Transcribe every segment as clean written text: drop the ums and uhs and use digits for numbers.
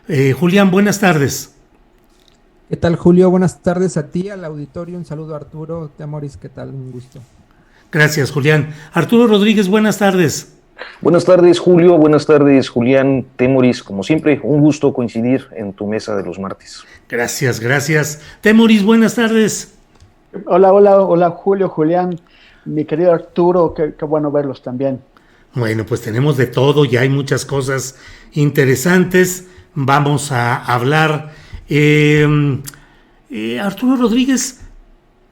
Julián, buenas tardes. ¿Qué tal, Julio? Buenas tardes a ti, al auditorio. Un saludo a Arturo Temoris. ¿Qué tal? Un gusto. Gracias, Julián. Arturo Rodríguez, buenas tardes. Buenas tardes, Julio. Buenas tardes, Julián Temoris. Como siempre, un gusto coincidir en tu mesa de los martes. Gracias, gracias. Temoris, buenas tardes. Hola, hola, hola Julio, Julián, mi querido Arturo, qué bueno verlos también. Bueno, pues tenemos de todo y hay muchas cosas interesantes. Vamos a hablar. eh, Arturo Rodríguez,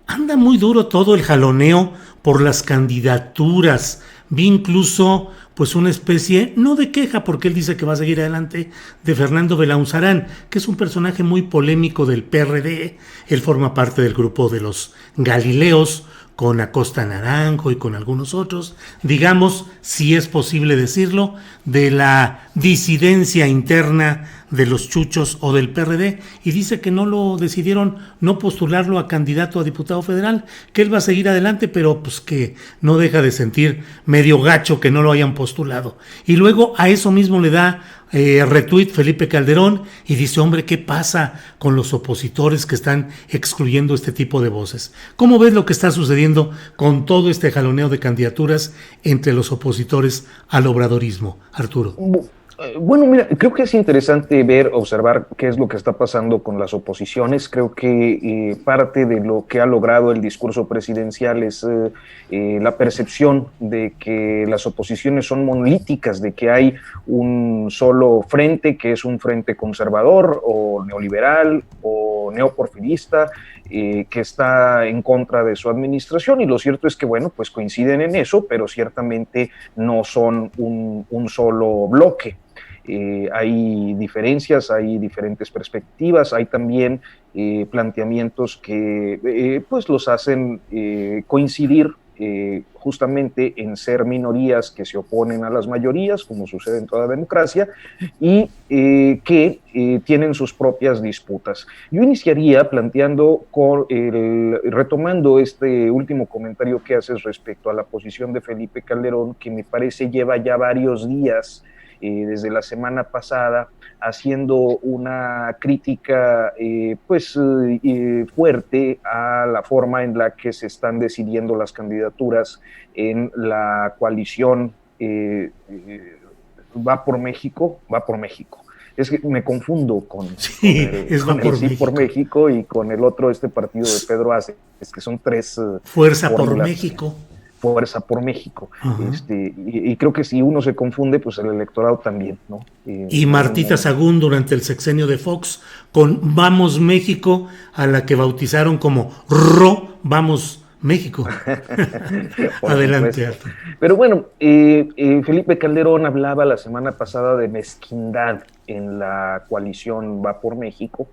anda muy duro todo el jaloneo por las candidaturas. Vi incluso pues una especie, no de queja, porque él dice que va a seguir adelante, de Fernando Belaunzarán, que es un personaje muy polémico del PRD. Él forma parte del grupo de los Galileos, con Acosta Naranjo y con algunos otros, digamos, si es posible decirlo, de la disidencia interna de los chuchos o del PRD, y dice que no lo decidieron no postularlo a candidato a diputado federal, que él va a seguir adelante, pero pues que no deja de sentir medio gacho que no lo hayan postulado. Y luego a eso mismo le da retweet Felipe Calderón y dice, hombre, ¿qué pasa con los opositores que están excluyendo este tipo de voces? ¿Cómo ves lo que está sucediendo con todo este jaloneo de candidaturas entre los opositores al obradorismo, Arturo? Bueno, mira, creo que es interesante observar qué es lo que está pasando con las oposiciones. Creo que parte de lo que ha logrado el discurso presidencial es la percepción de que las oposiciones son monolíticas, de que hay un solo frente, que es un frente conservador o neoliberal o neoporfirista, que está en contra de su administración, y lo cierto es que, bueno, pues coinciden en eso, pero ciertamente no son un solo bloque. Hay diferencias, hay diferentes perspectivas, hay también planteamientos que pues los hacen coincidir justamente en ser minorías que se oponen a las mayorías, como sucede en toda democracia, y que tienen sus propias disputas. Yo iniciaría retomando este último comentario que haces respecto a la posición de Felipe Calderón, que me parece lleva ya varios días desde la semana pasada, haciendo una crítica fuerte a la forma en la que se están decidiendo las candidaturas en la coalición Va por México, va por México. Es que me confundo Sí, es va por Sí México. por México y con el otro, este partido de Pedro Ace, es que son tres Fuerza por fórmulas. México. Fuerza por México. Ajá. Y creo que si uno se confunde, pues el electorado también, ¿no? Y Martita Sagún durante el sexenio de Fox con Vamos México, a la que bautizaron como Vamos México. Adelante, Supuesto. Arturo. Pero bueno, Felipe Calderón hablaba la semana pasada de mezquindad en la coalición Va por México,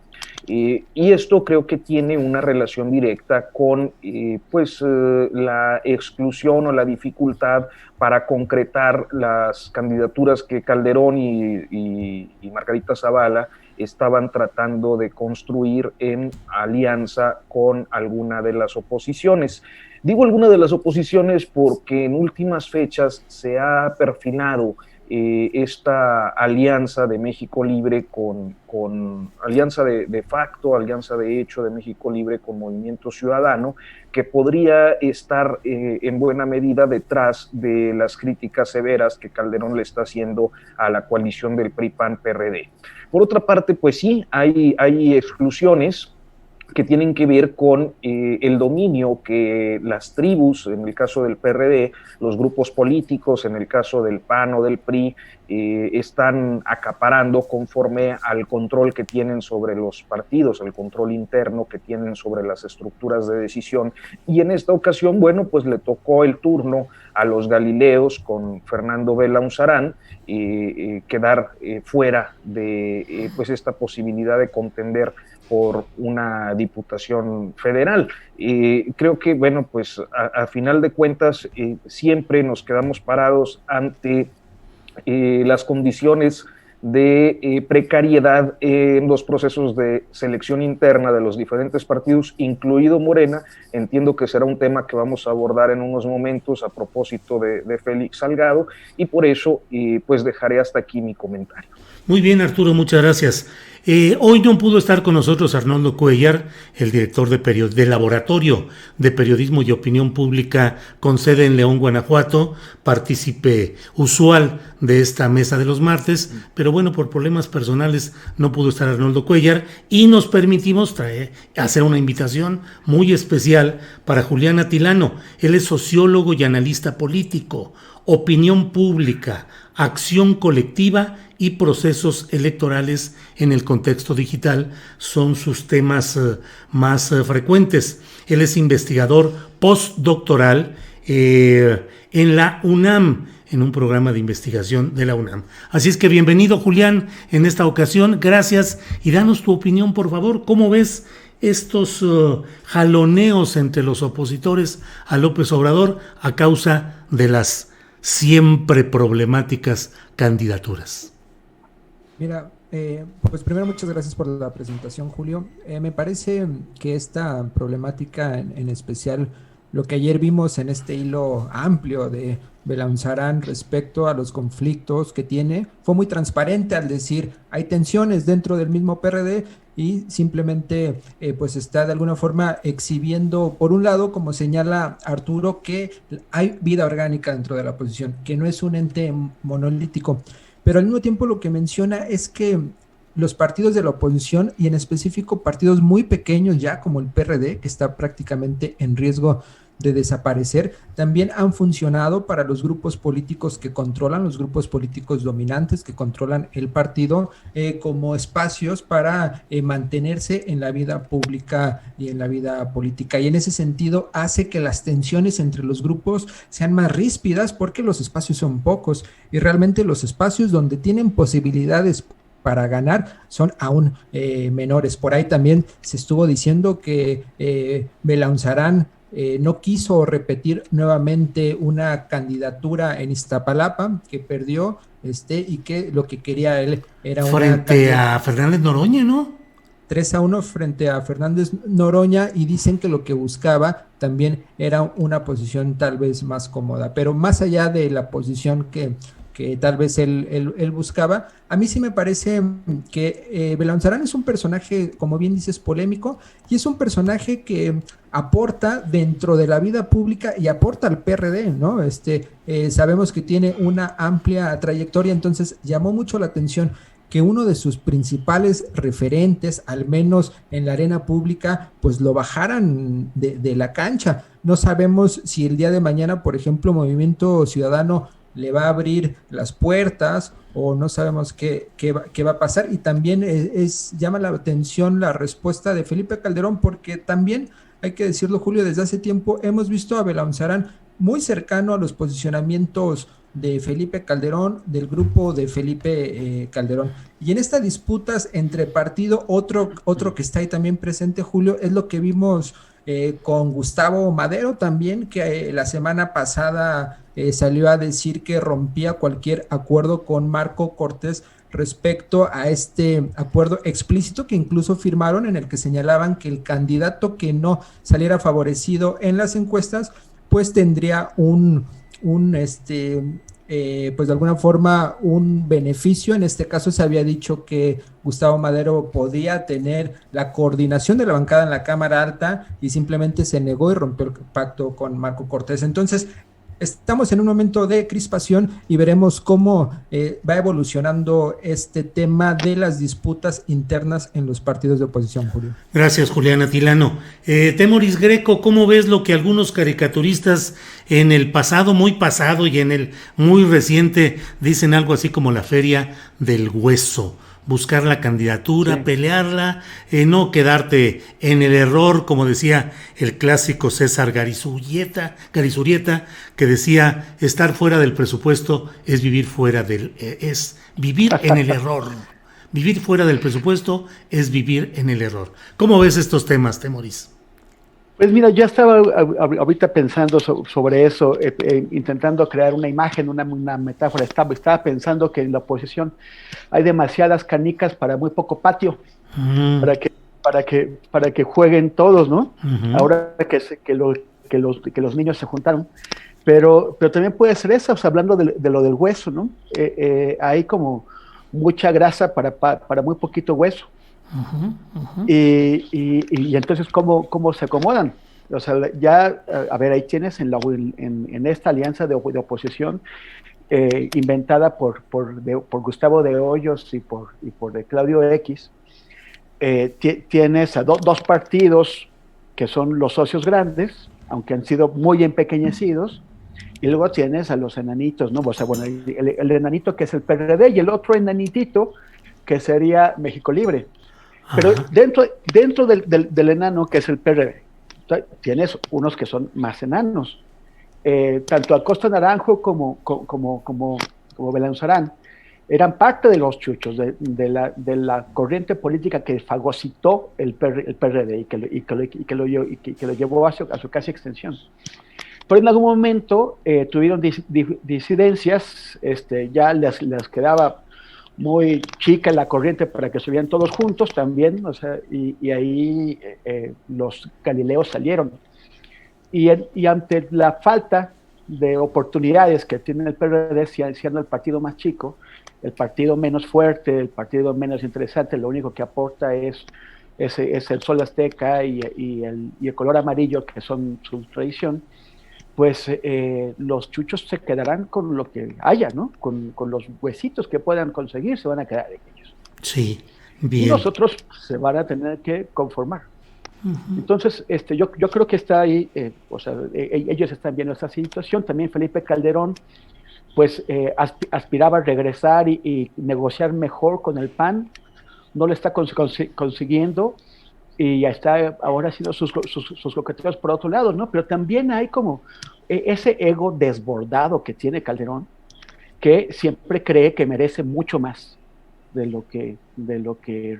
y esto creo que tiene una relación directa con la exclusión o la dificultad para concretar las candidaturas que Calderón y Margarita Zavala estaban tratando de construir en alianza con alguna de las oposiciones. Digo alguna de las oposiciones porque en últimas fechas se ha perfilado esta alianza de México Libre con alianza de facto, alianza de hecho de México Libre con Movimiento Ciudadano, que podría estar en buena medida detrás de las críticas severas que Calderón le está haciendo a la coalición del PRI-PAN-PRD. Por otra parte, pues sí, hay exclusiones que tienen que ver con el dominio que las tribus, en el caso del PRD, los grupos políticos, en el caso del PAN o del PRI, están acaparando conforme al control que tienen sobre los partidos, el control interno que tienen sobre las estructuras de decisión. Y en esta ocasión, bueno, pues le tocó el turno a los Galileos con Fernando Belaunzarán quedar fuera de pues esta posibilidad de contender por una diputación federal. Creo que, bueno, pues a final de cuentas siempre nos quedamos parados ante las condiciones de precariedad en los procesos de selección interna de los diferentes partidos, incluido Morena. Entiendo que será un tema que vamos a abordar en unos momentos a propósito de Félix Salgado, y por eso pues dejaré hasta aquí mi comentario. Muy bien, Arturo, muchas gracias. Hoy no pudo estar con nosotros Arnoldo Cuellar, el director del Laboratorio de Periodismo y Opinión Pública con sede en León, Guanajuato, partícipe usual de esta mesa de los martes, pero bueno, por problemas personales no pudo estar Arnoldo Cuellar y nos permitimos hacer una invitación muy especial para Julián Atilano. Él es sociólogo y analista político, opinión pública, acción colectiva y procesos electorales en el contexto digital son sus temas más frecuentes. Él es investigador postdoctoral en la UNAM, en un programa de investigación de la UNAM. Así es que bienvenido, Julián, en esta ocasión. Gracias y danos tu opinión, por favor. ¿Cómo ves estos jaloneos entre los opositores a López Obrador a causa de las siempre problemáticas candidaturas? Mira, pues primero muchas gracias por la presentación, Julio. Me parece que esta problemática en especial, lo que ayer vimos en este hilo amplio de Belanzarán respecto a los conflictos que tiene, fue muy transparente al decir hay tensiones dentro del mismo PRD y simplemente pues está de alguna forma exhibiendo, por un lado, como señala Arturo, que hay vida orgánica dentro de la oposición, que no es un ente monolítico. Pero al mismo tiempo lo que menciona es que los partidos de la oposición, y en específico partidos muy pequeños ya como el PRD, que está prácticamente en riesgo de desaparecer, también han funcionado para los grupos políticos que controlan, los grupos políticos dominantes que controlan el partido, como espacios para mantenerse en la vida pública y en la vida política. Y en ese sentido hace que las tensiones entre los grupos sean más ríspidas porque los espacios son pocos y realmente los espacios donde tienen posibilidades para ganar son aún menores. Por ahí también se estuvo diciendo que Belanzarán no quiso repetir nuevamente una candidatura en Iztapalapa, que perdió, y que lo que quería él era frente a Fernández Noroña, ¿no? 3-1 frente a Fernández Noroña, y dicen que lo que buscaba también era una posición tal vez más cómoda, pero más allá de la posición que tal vez él buscaba, a mí sí me parece que Belanzarán es un personaje, como bien dices, polémico, y es un personaje que aporta dentro de la vida pública y aporta al PRD, ¿no? Sabemos que tiene una amplia trayectoria, entonces llamó mucho la atención que uno de sus principales referentes, al menos en la arena pública, pues lo bajaran de la cancha. No sabemos si el día de mañana, por ejemplo, Movimiento Ciudadano le va a abrir las puertas o no sabemos qué va a pasar. Y también llama la atención la respuesta de Felipe Calderón, porque también, hay que decirlo, Julio, desde hace tiempo hemos visto a Belanzarán muy cercano a los posicionamientos de Felipe Calderón, del grupo de Felipe Calderón. Y en estas disputas entre partido, otro que está ahí también presente, Julio, es lo que vimos con Gustavo Madero también, que la semana pasada salió a decir que rompía cualquier acuerdo con Marco Cortés respecto a este acuerdo explícito que incluso firmaron, en el que señalaban que el candidato que no saliera favorecido en las encuestas pues tendría pues de alguna forma un beneficio. En este caso se había dicho que Gustavo Madero podía tener la coordinación de la bancada en la Cámara Alta y simplemente se negó y rompió el pacto con Marco Cortés. Entonces estamos en un momento de crispación y veremos cómo va evolucionando este tema de las disputas internas en los partidos de oposición, Julio. Gracias, Julián Atilano. Temoris Greco, ¿cómo ves lo que algunos caricaturistas en el pasado, muy pasado, y en el muy reciente dicen algo así como la feria del hueso? Buscar la candidatura, sí, pelearla, no quedarte en el error, como decía el clásico César Garizurieta, que decía, estar fuera del presupuesto es vivir vivir en el error. Vivir fuera del presupuesto es vivir en el error. ¿Cómo ves estos temas, Temoris? Pues mira, yo estaba ahorita pensando sobre eso, intentando crear una imagen, una metáfora. Estaba pensando que en la oposición hay demasiadas canicas para muy poco patio, para que jueguen todos, ¿no? Ahora que los niños se juntaron. Pero también puede ser eso, o sea, hablando de lo del hueso, ¿no? Hay como mucha grasa para muy poquito hueso. Y entonces, ¿cómo se acomodan? O sea, ya, a ver, ahí tienes en esta alianza de oposición inventada por Gustavo de Hoyos y por Claudio X, tienes a dos partidos que son los socios grandes, aunque han sido muy empequeñecidos, y luego tienes a los enanitos, ¿no? O sea, bueno, el enanito que es el PRD y el otro enanitito que sería México Libre. Pero dentro del enano que es el PRD, tienes unos que son más enanos. Tanto Acosta Naranjo como Belanzarán eran parte de los chuchos, de la corriente política que fagocitó el PRD y que lo llevó a su casi extensión. Pero en algún momento tuvieron disidencias, ya les quedaba muy chica la corriente para que subieran todos juntos también, o sea, y ahí los Galileos salieron. Y ante la falta de oportunidades que tiene el PRD, siendo el partido más chico, el partido menos fuerte, el partido menos interesante, lo único que aporta es el sol azteca y el color amarillo, que son su tradición, pues los chuchos se quedarán con lo que haya, ¿no? Con los huesitos que puedan conseguir, se van a quedar ellos. Sí, bien. Y nosotros se van a tener que conformar. Entonces, yo creo que está ahí, o sea, ellos están viendo esta situación. También Felipe Calderón, pues, aspiraba a regresar y negociar mejor con el PAN, no lo está consiguiendo, y ya está ahora haciendo sus coqueteos por otro lado, ¿no? Pero también hay como ese ego desbordado que tiene Calderón, que siempre cree que merece mucho más de lo que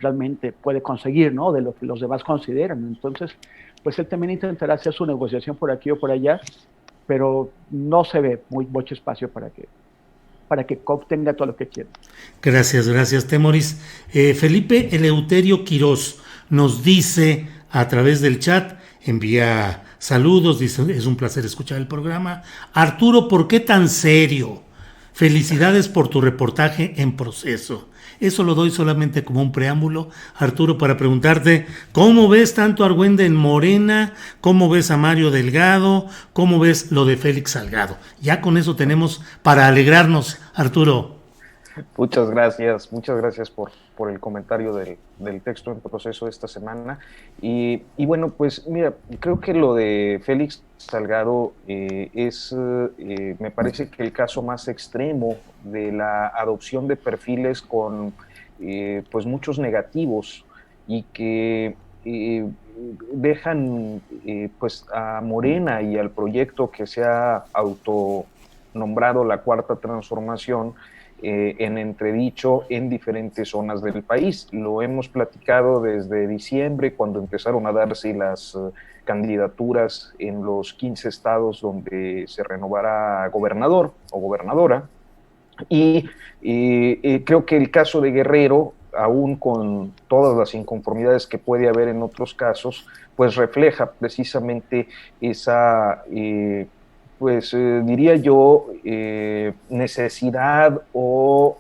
realmente puede conseguir, ¿no? De lo que los demás consideran. Entonces, pues él también intentará hacer su negociación por aquí o por allá, pero no se ve mucho espacio para que obtenga todo lo que quiere. Gracias, Temoris. Felipe Eleuterio Quirós nos dice a través del chat, envía saludos, dice, es un placer escuchar el programa. Arturo, ¿por qué tan serio? Felicidades por tu reportaje en Proceso. Eso lo doy solamente como un preámbulo, Arturo, para preguntarte, ¿cómo ves tanto a Argüende en Morena? ¿Cómo ves a Mario Delgado? ¿Cómo ves lo de Félix Salgado? Ya con eso tenemos para alegrarnos, Arturo. Muchas gracias por el comentario del texto en Proceso de esta semana. Y bueno, pues mira, creo que lo de Félix Salgado me parece que el caso más extremo de la adopción de perfiles con pues muchos negativos y que dejan pues a Morena y al proyecto que se ha autonombrado la Cuarta Transformación en entredicho en diferentes zonas del país. Lo hemos platicado desde diciembre, cuando empezaron a darse las candidaturas en los 15 estados donde se renovará gobernador o gobernadora. Y creo que el caso de Guerrero, aún con todas las inconformidades que puede haber en otros casos, pues refleja precisamente esa pues diría yo, necesidad o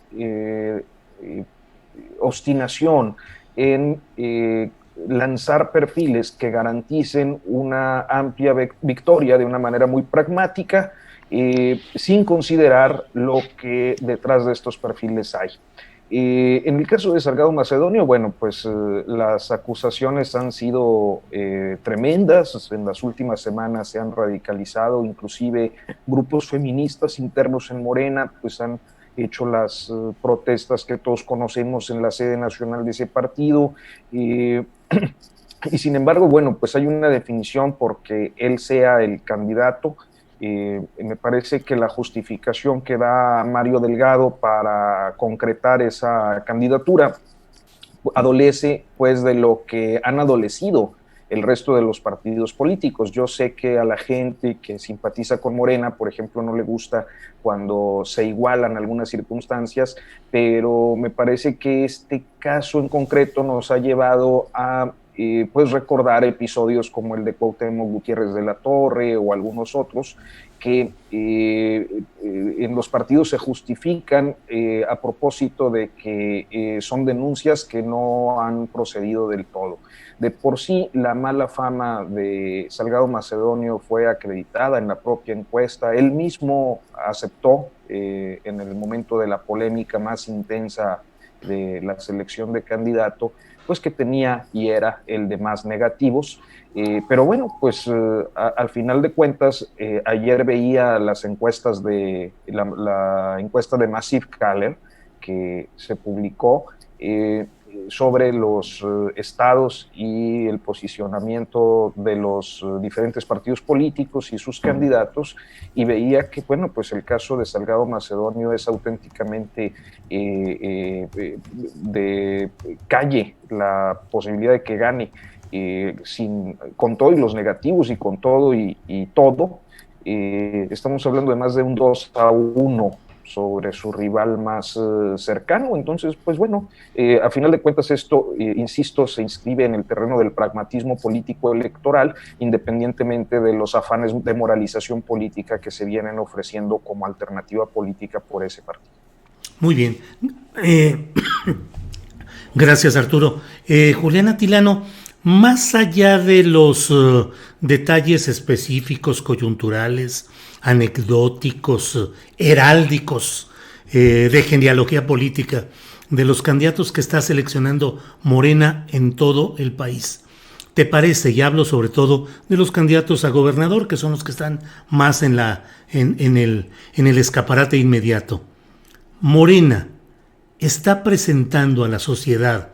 obstinación en lanzar perfiles que garanticen una amplia victoria de una manera muy pragmática, sin considerar lo que detrás de estos perfiles hay. En el caso de Salgado Macedonio, bueno, pues las acusaciones han sido tremendas. En las últimas semanas se han radicalizado, inclusive grupos feministas internos en Morena, pues han hecho las protestas que todos conocemos en la sede nacional de ese partido. Y sin embargo, bueno, pues hay una definición porque él sea el candidato. Me parece que la justificación que da Mario Delgado para concretar esa candidatura adolece pues de lo que han adolecido el resto de los partidos políticos. Yo sé que a la gente que simpatiza con Morena, por ejemplo, no le gusta cuando se igualan algunas circunstancias, pero me parece que este caso en concreto nos ha llevado a pues recordar episodios como el de Cuauhtémoc Gutiérrez de la Torre o algunos otros que en los partidos se justifican a propósito de que son denuncias que no han procedido del todo. De por sí, la mala fama de Salgado Macedonio fue acreditada en la propia encuesta. Él mismo aceptó en el momento de la polémica más intensa de la selección de candidato, pues que tenía y era el de más negativos. Pero bueno, pues al final de cuentas, ayer veía las encuestas de la encuesta de Massive Caller que se publicó sobre los estados y el posicionamiento de los diferentes partidos políticos y sus candidatos, y veía que, bueno, pues el caso de Salgado Macedonio es auténticamente de calle la posibilidad de que gane, con todo y los negativos y con todo y todo. Estamos hablando de más de un 2-1 sobre su rival más cercano. Entonces, pues bueno, a final de cuentas esto, insisto, se inscribe en el terreno del pragmatismo político electoral, independientemente de los afanes de moralización política que se vienen ofreciendo como alternativa política por ese partido. Muy bien. Gracias, Arturo. Juliana Tilano, más allá de los detalles específicos, coyunturales, anecdóticos, heráldicos, de genealogía política, de los candidatos que está seleccionando Morena en todo el país, ¿te parece? Y hablo sobre todo de los candidatos a gobernador, que son los que están más en el escaparate inmediato. Morena está presentando a la sociedad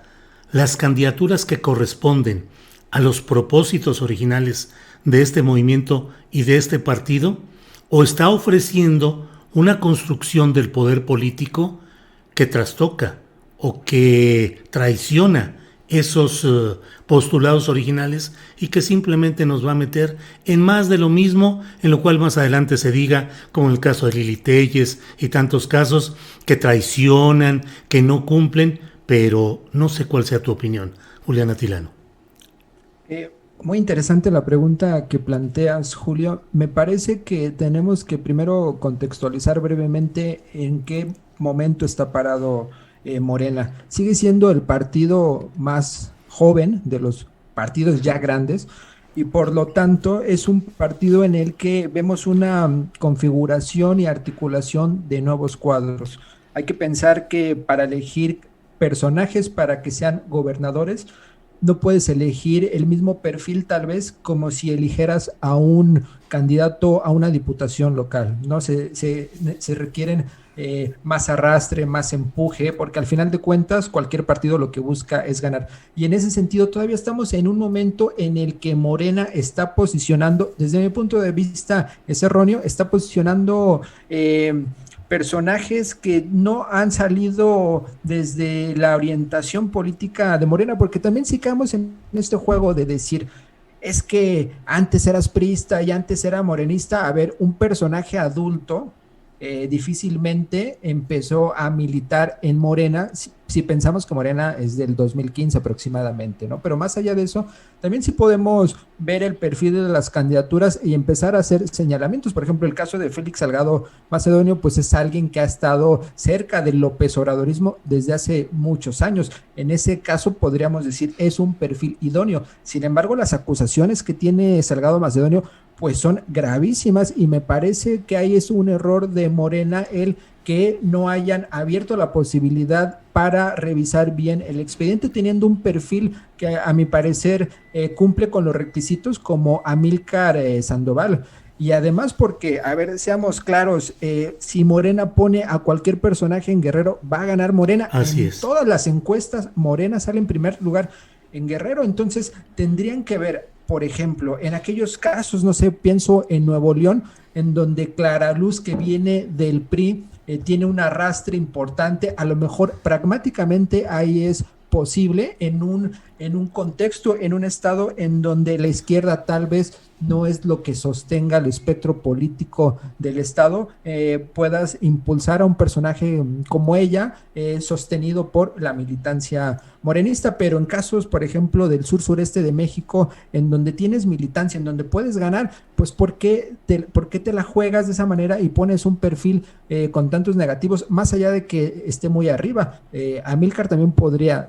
las candidaturas que corresponden a los propósitos originales de este movimiento y de este partido, o está ofreciendo una construcción del poder político que trastoca o que traiciona esos postulados originales y que simplemente nos va a meter en más de lo mismo, en lo cual más adelante se diga, como en el caso de Lili Téllez y tantos casos, que traicionan, que no cumplen, pero no sé cuál sea tu opinión, Juliana Tilano. Muy interesante la pregunta que planteas, Julio. Me parece que tenemos que primero contextualizar brevemente en qué momento está parado Morena. Sigue siendo el partido más joven de los partidos ya grandes y por lo tanto es un partido en el que vemos una configuración y articulación de nuevos cuadros. Hay que pensar que para elegir personajes para que sean gobernadores, no puedes elegir el mismo perfil tal vez como si eligieras a un candidato a una diputación local, ¿no? Se requieren más arrastre, más empuje, porque al final de cuentas cualquier partido lo que busca es ganar. Y en ese sentido todavía estamos en un momento en el que Morena está posicionando, desde mi punto de vista es erróneo, está posicionando personajes que no han salido desde la orientación política de Morena, porque también si caemos en este juego de decir, es que antes eras priista y antes era morenista, a ver, un personaje adulto difícilmente empezó a militar en Morena, si pensamos que Morena es del 2015 aproximadamente, ¿no? Pero más allá de eso, también sí podemos ver el perfil de las candidaturas y empezar a hacer señalamientos. Por ejemplo, el caso de Félix Salgado Macedonio, pues es alguien que ha estado cerca del López Obradorismo desde hace muchos años. En ese caso podríamos decir es un perfil idóneo. Sin embargo, las acusaciones que tiene Salgado Macedonio pues son gravísimas y me parece que ahí es un error de Morena el que no hayan abierto la posibilidad para revisar bien el expediente, teniendo un perfil que a mi parecer cumple con los requisitos como Amílcar Sandoval. Y además porque, a ver, seamos claros, si Morena pone a cualquier personaje en Guerrero, va a ganar Morena. Así en es. Todas las encuestas, Morena sale en primer lugar en Guerrero, entonces tendrían que ver, por ejemplo, en aquellos casos, no sé, pienso en Nuevo León, en donde Clara Luz, que viene del PRI, tiene un arrastre importante, a lo mejor pragmáticamente ahí es posible en un contexto, en un estado en donde la izquierda tal vez no es lo que sostenga el espectro político del Estado, puedas impulsar a un personaje como ella, sostenido por la militancia morenista. Pero en casos, por ejemplo, del sur-sureste de México, en donde tienes militancia, en donde puedes ganar, pues ¿por qué te la juegas de esa manera y pones un perfil con tantos negativos, más allá de que esté muy arriba? Amílcar también podría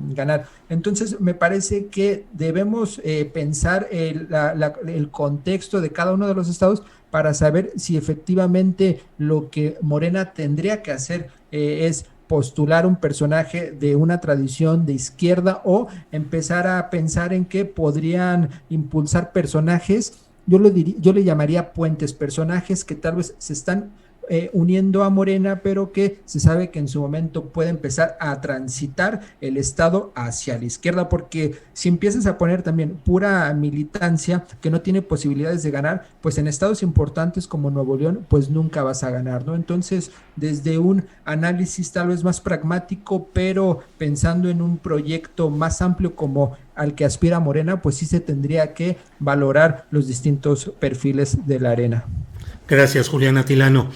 ganar. Entonces me parece que debemos pensar el contexto de cada uno de los estados para saber si efectivamente lo que Morena tendría que hacer es postular un personaje de una tradición de izquierda, o empezar a pensar en que podrían impulsar personajes, yo le llamaría puentes, personajes que tal vez se están uniendo a Morena, pero que se sabe que en su momento puede empezar a transitar el Estado hacia la izquierda, porque si empiezas a poner también pura militancia que no tiene posibilidades de ganar, pues en estados importantes como Nuevo León, pues nunca vas a ganar, ¿no? Entonces, desde un análisis tal vez más pragmático, pero pensando en un proyecto más amplio como al que aspira Morena, pues sí se tendría que valorar los distintos perfiles de la arena. Gracias, Juliana Tilano.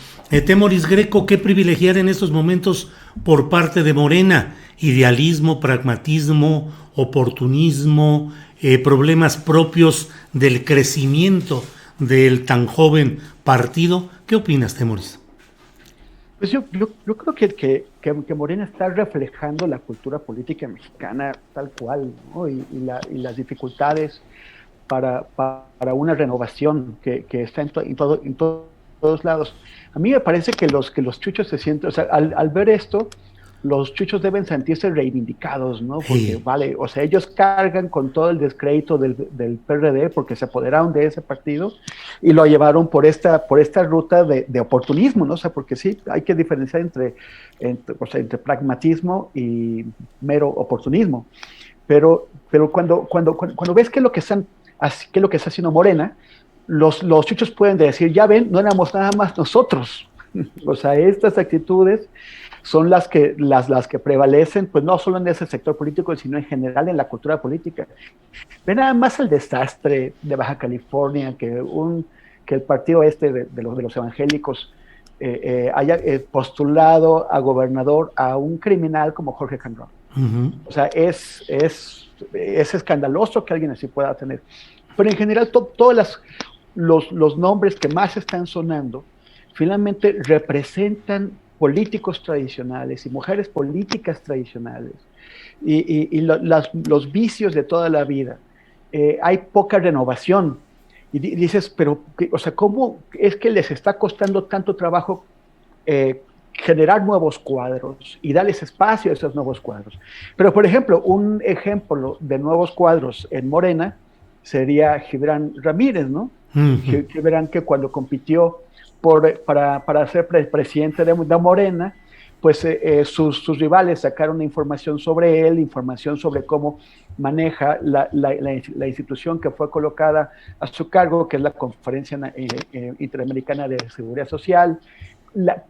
Temoris Greco, ¿qué privilegiar en estos momentos por parte de Morena? Idealismo, pragmatismo, oportunismo, problemas propios del crecimiento del tan joven partido. ¿Qué opinas, Temoris? Pues yo creo que Morena está reflejando la cultura política mexicana tal cual, ¿no? y las dificultades para una renovación que está en todos lados. A mí me parece que los chuchos se sienten, o sea, al ver esto, los chuchos deben sentirse reivindicados, ¿no? Porque, sí, vale, o sea, ellos cargan con todo el descrédito del PRD porque se apoderaron de ese partido y lo llevaron por esta ruta de oportunismo, ¿no? O sea, porque sí, hay que diferenciar entre pragmatismo y mero oportunismo. Pero cuando ves qué es lo que está haciendo Morena, los chuchos pueden decir, ya ven, no éramos nada más nosotros. O sea, estas actitudes son las que prevalecen, pues no solo en ese sector político, sino en general en la cultura política. Ven nada más el desastre de Baja California, que el partido de los evangélicos haya postulado a gobernador a un criminal como Jorge Canrón. Uh-huh. O sea, es escandaloso que alguien así pueda tener. Pero en general, todos los nombres que más están sonando finalmente representan políticos tradicionales y mujeres políticas tradicionales y los vicios de toda la vida. Hay poca renovación y dices, pero, o sea, ¿cómo es que les está costando tanto trabajo generar nuevos cuadros y darles espacio a esos nuevos cuadros? Pero, por ejemplo, un ejemplo de nuevos cuadros en Morena sería Gibran Ramírez, ¿no? Uh-huh. Gibran, que cuando compitió para ser presidente de Morena, pues sus rivales sacaron información sobre él, información sobre cómo maneja la institución que fue colocada a su cargo, que es la Conferencia Interamericana de Seguridad Social,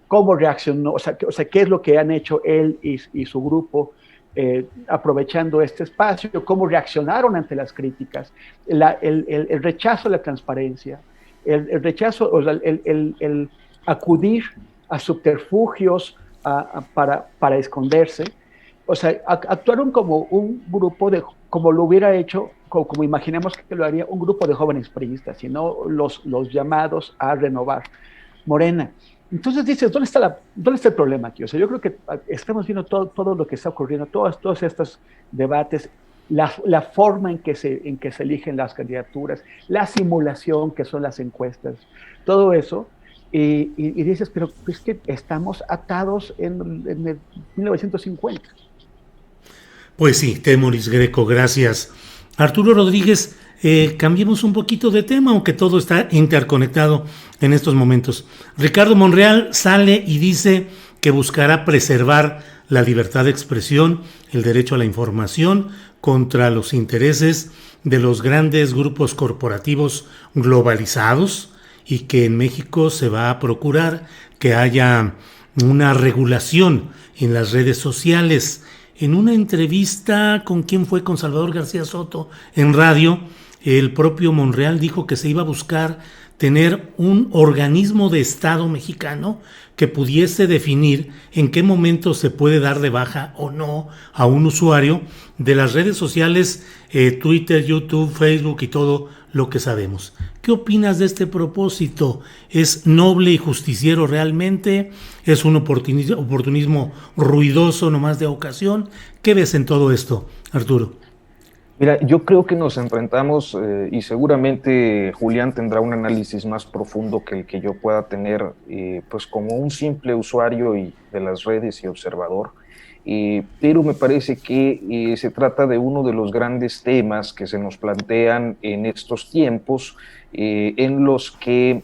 cómo reaccionó, o sea, qué es lo que han hecho él y su grupo aprovechando este espacio, cómo reaccionaron ante las críticas, el rechazo a la transparencia, el rechazo, o sea, el acudir a subterfugios para esconderse. O sea, actuaron como un grupo como lo hubiera hecho, como imaginemos que lo haría un grupo de jóvenes priistas, sino los llamados a renovar Morena. Entonces dices, ¿dónde está el problema aquí? O sea, yo creo que estamos viendo todo lo que está ocurriendo, todos estos debates, la forma en que se eligen las candidaturas, la simulación que son las encuestas, todo eso, y dices, pero es que estamos atados en el 1950. Pues sí, Temoris Greco, gracias. Arturo Rodríguez, cambiemos un poquito de tema, aunque todo está interconectado en estos momentos. Ricardo Monreal sale y dice que buscará preservar la libertad de expresión, el derecho a la información, contra los intereses de los grandes grupos corporativos globalizados, y que en México se va a procurar que haya una regulación en las redes sociales. En una entrevista con Salvador García Soto en radio, el propio Monreal dijo que se iba a buscar tener un organismo de Estado mexicano que pudiese definir en qué momento se puede dar de baja o no a un usuario de las redes sociales, Twitter, YouTube, Facebook y todo lo que sabemos. ¿Qué opinas de este propósito? ¿Es noble y justiciero realmente? ¿Es un oportunismo ruidoso nomás de ocasión? ¿Qué ves en todo esto, Arturo? Mira, yo creo que nos enfrentamos y seguramente Julián tendrá un análisis más profundo que el que yo pueda tener, pues como un simple usuario de las redes y observador, pero me parece que se trata de uno de los grandes temas que se nos plantean en estos tiempos, en los que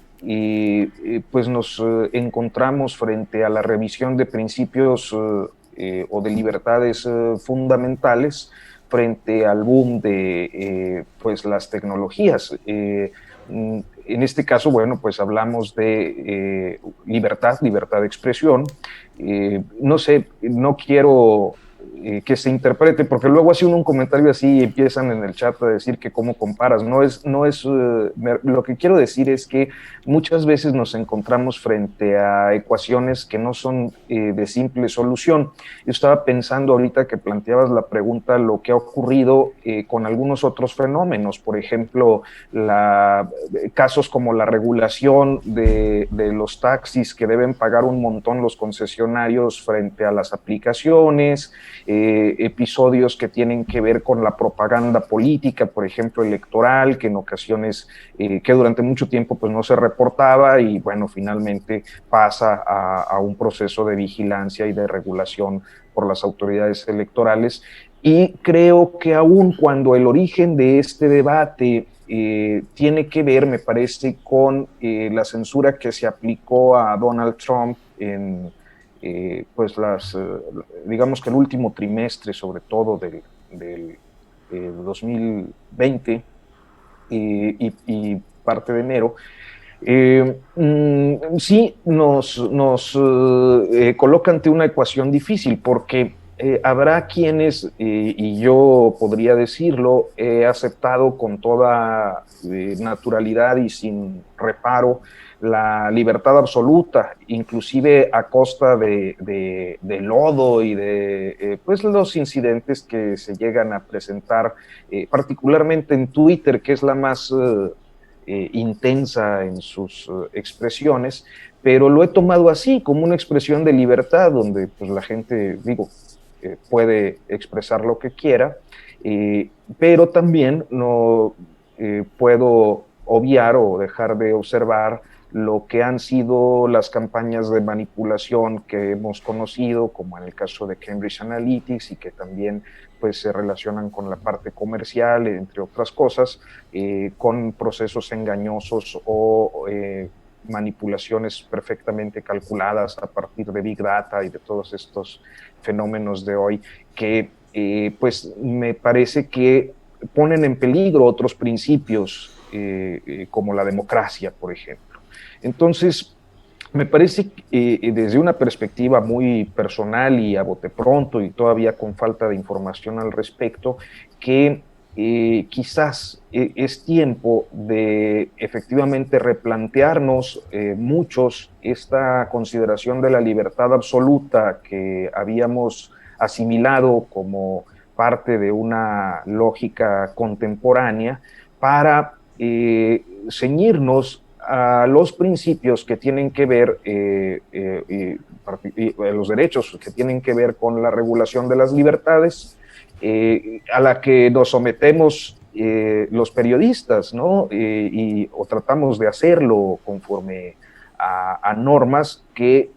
pues nos encontramos frente a la revisión de principios o de libertades fundamentales, frente al boom de pues las tecnologías. En este caso, bueno, pues hablamos de libertad de expresión. No sé, no quiero que se interprete, porque luego hacen un comentario así y empiezan en el chat a decir que cómo comparas. No es lo que quiero decir es que muchas veces nos encontramos frente a ecuaciones que no son de simple solución. Yo estaba pensando ahorita que planteabas la pregunta, lo que ha ocurrido con algunos otros fenómenos, por ejemplo, casos como la regulación de los taxis que deben pagar un montón los concesionarios frente a las aplicaciones, episodios que tienen que ver con la propaganda política, por ejemplo, electoral, que en ocasiones, que durante mucho tiempo pues no se reportaba y bueno, finalmente pasa a un proceso de vigilancia y de regulación por las autoridades electorales. Y creo que aun cuando el origen de este debate tiene que ver, me parece, con la censura que se aplicó a Donald Trump en pues digamos que el último trimestre, sobre todo del 2020 y parte de enero, sí nos coloca ante una ecuación difícil, porque habrá quienes, y yo podría decirlo, he aceptado con toda naturalidad y sin reparo la libertad absoluta, inclusive a costa de lodo y de pues los incidentes que se llegan a presentar, particularmente en Twitter, que es la más intensa en sus expresiones, pero lo he tomado así, como una expresión de libertad, donde pues la gente, puede expresar lo que quiera, pero también no puedo obviar o dejar de observar lo que han sido las campañas de manipulación que hemos conocido, como en el caso de Cambridge Analytics, y que también pues, se relacionan con la parte comercial, entre otras cosas, con procesos engañosos o manipulaciones perfectamente calculadas a partir de Big Data y de todos estos fenómenos de hoy que pues me parece que ponen en peligro otros principios como la democracia, por ejemplo. Entonces, me parece que desde una perspectiva muy personal y a bote pronto y todavía con falta de información al respecto, que quizás es tiempo de efectivamente replantearnos muchos esta consideración de la libertad absoluta que habíamos asimilado como parte de una lógica contemporánea para ceñirnos a los principios que tienen que ver, los derechos que tienen que ver con la regulación de las libertades, a la que nos sometemos los periodistas, ¿no? O tratamos de hacerlo conforme a normas que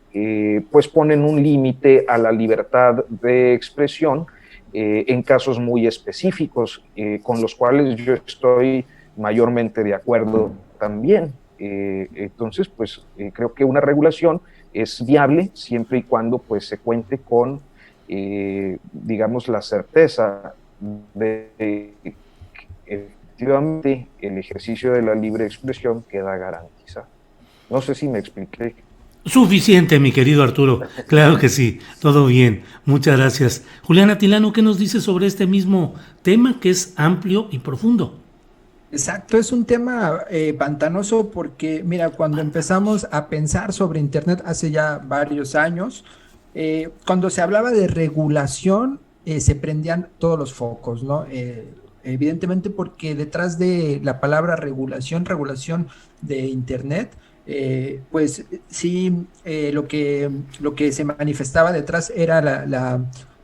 pues ponen un límite a la libertad de expresión en casos muy específicos, con los cuales yo estoy mayormente de acuerdo también. Entonces, pues creo que una regulación es viable siempre y cuando pues se cuente con, digamos, la certeza de que efectivamente el ejercicio de la libre expresión queda garantizado. No sé si me expliqué. Suficiente, mi querido Arturo. Claro que sí, todo bien. Muchas gracias. Julián Atilano, ¿qué nos dice sobre este mismo tema que es amplio y profundo? Exacto, es un tema pantanoso porque, mira, cuando empezamos a pensar sobre Internet hace ya varios años, cuando se hablaba de regulación, se prendían todos los focos, ¿no? Evidentemente porque detrás de la palabra regulación, regulación de Internet, pues sí, lo que se manifestaba detrás era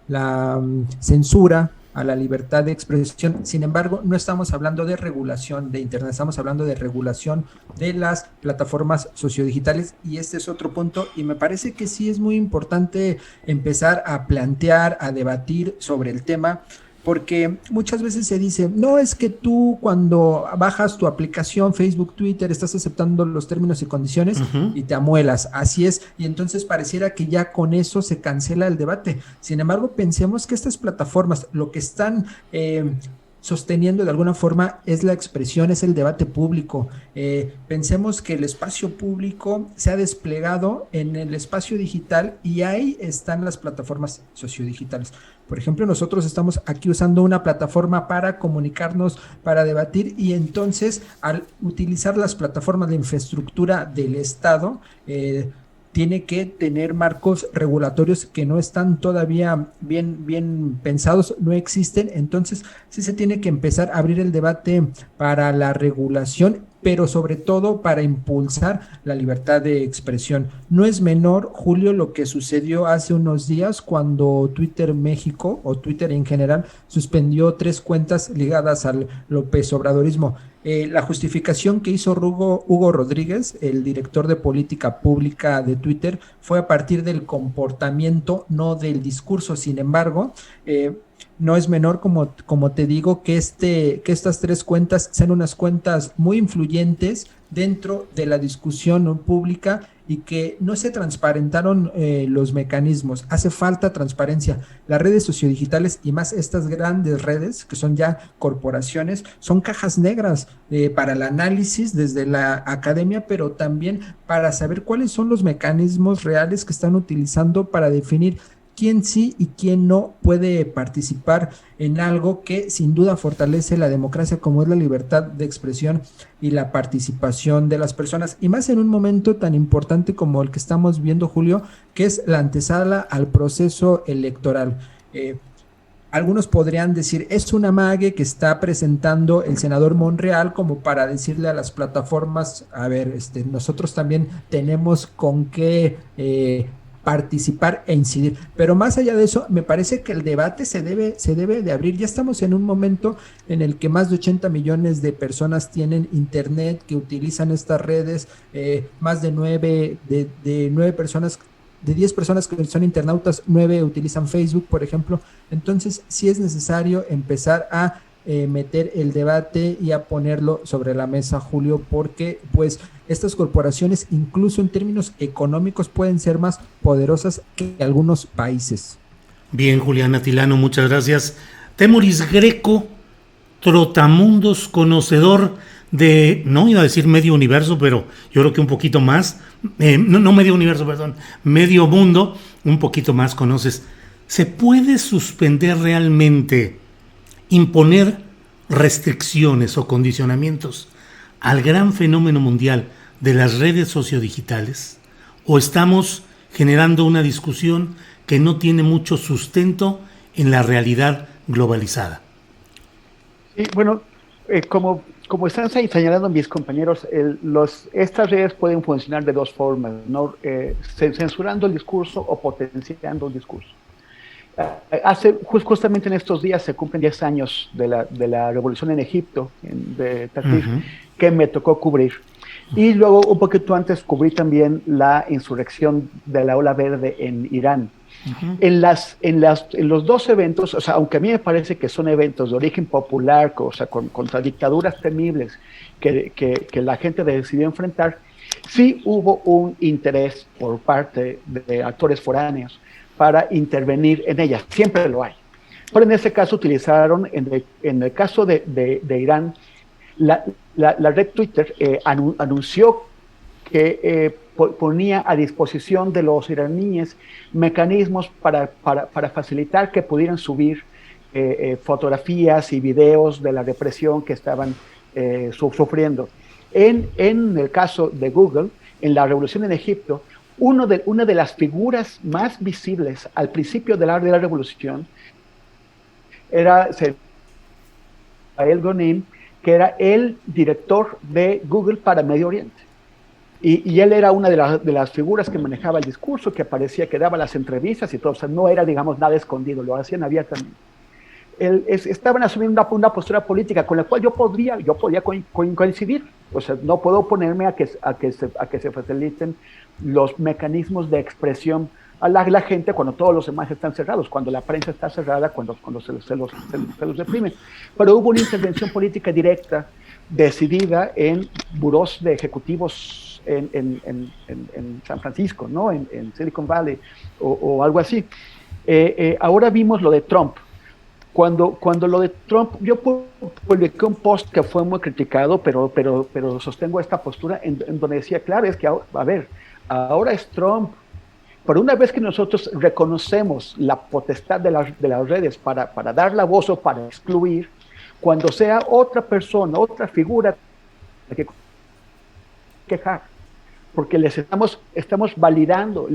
la censura a la libertad de expresión. Sin embargo, no estamos hablando de regulación de Internet, estamos hablando de regulación de las plataformas sociodigitales, y este es otro punto, y me parece que sí es muy importante empezar a plantear, a debatir sobre el tema, porque muchas veces se dice, no, es que tú cuando bajas tu aplicación Facebook, Twitter, estás aceptando los términos y condiciones y te amuelas, así es, y entonces pareciera que ya con eso se cancela el debate. Sin embargo, pensemos que estas plataformas lo que están sosteniendo de alguna forma es la expresión, es el debate público. Pensemos que el espacio público se ha desplegado en el espacio digital y ahí están las plataformas sociodigitales. Por ejemplo, nosotros estamos aquí usando una plataforma para comunicarnos, para debatir, y entonces al utilizar las plataformas de infraestructura del Estado, tiene que tener marcos regulatorios que no están todavía bien pensados, no existen. Entonces sí se tiene que empezar a abrir el debate para la regulación, pero sobre todo para impulsar la libertad de expresión. No es menor, Julio, lo que sucedió hace unos días cuando Twitter México, o Twitter en general, suspendió 3 cuentas ligadas al López Obradorismo. La justificación que hizo Hugo Rodríguez, el director de política pública de Twitter, fue a partir del comportamiento, no del discurso. Sin embargo, no es menor, como te digo, que estas 3 cuentas sean unas cuentas muy influyentes dentro de la discusión pública y que no se transparentaron los mecanismos. Hace falta transparencia. Las redes sociodigitales, y más estas grandes redes que son ya corporaciones, son cajas negras para el análisis desde la academia, pero también para saber cuáles son los mecanismos reales que están utilizando para definir quién sí y quién no puede participar en algo que sin duda fortalece la democracia, como es la libertad de expresión y la participación de las personas, y más en un momento tan importante como el que estamos viendo, Julio, que es la antesala al proceso electoral. Algunos podrían decir, es una amague que está presentando el senador Monreal como para decirle a las plataformas, a ver, nosotros también tenemos con qué participar e incidir. Pero más allá de eso, me parece que el debate se debe de abrir. Ya estamos en un momento en el que más de 80 millones de personas tienen internet, que utilizan estas redes, más de 9 personas, de 10 personas que son internautas, 9 utilizan Facebook, por ejemplo. Entonces sí es necesario empezar a meter el debate y a ponerlo sobre la mesa, Julio, porque pues estas corporaciones, incluso en términos económicos, pueden ser más poderosas que algunos países. Bien, Julián Atilano, muchas gracias. Temoris Greco, trotamundos, conocedor de, no iba a decir medio universo, pero yo creo que un poquito más, no medio universo, perdón, medio mundo, un poquito más conoces. ¿Se puede suspender realmente, imponer restricciones o condicionamientos al gran fenómeno mundial de las redes sociodigitales? ¿O estamos generando una discusión que no tiene mucho sustento en la realidad globalizada? Sí, bueno, como están señalando mis compañeros, estas redes pueden funcionar de 2 formas, ¿no? Censurando el discurso o potenciando el discurso. Justamente en estos días se cumplen 10 años de la revolución en Egipto, de Tatif, que me tocó cubrir. Y luego, un poquito antes, cubrí también la insurrección de la Ola Verde en Irán. En los 2 eventos, o sea, aunque a mí me parece que son eventos de origen popular, o sea, contra dictaduras temibles que la gente decidió enfrentar, sí hubo un interés por parte de actores foráneos para intervenir en ellas. Siempre lo hay. Pero en ese caso utilizaron, en el caso de Irán, la red Twitter anunció que ponía a disposición de los iraníes mecanismos para facilitar que pudieran subir fotografías y videos de la represión que estaban sufriendo. En el caso de Google, en la revolución en Egipto, una de las figuras más visibles al principio de la revolución era Israel Gonim, que era el director de Google para Medio Oriente. Y él era una de las figuras que manejaba el discurso, que aparecía, que daba las entrevistas y todo. O sea, no era, digamos, nada escondido, lo hacían abiertamente. Estaban asumiendo una postura política con la cual yo podía coincidir. O sea, no puedo oponerme a que se faciliten los mecanismos de expresión a la gente cuando todos los demás están cerrados, cuando la prensa está cerrada, cuando se los reprime. Pero hubo una intervención política directa, decidida en burós de ejecutivos en San Francisco, ¿no? En Silicon Valley o algo así. Ahora vimos lo de Trump. Cuando lo de Trump, yo publiqué un post que fue muy criticado, pero sostengo esta postura en donde decía, claro, es que, a ver, ahora es Trump, pero una vez que nosotros reconocemos la potestad de las redes para dar la voz o para excluir, cuando sea otra persona, otra figura que quejar, porque les estamos validando,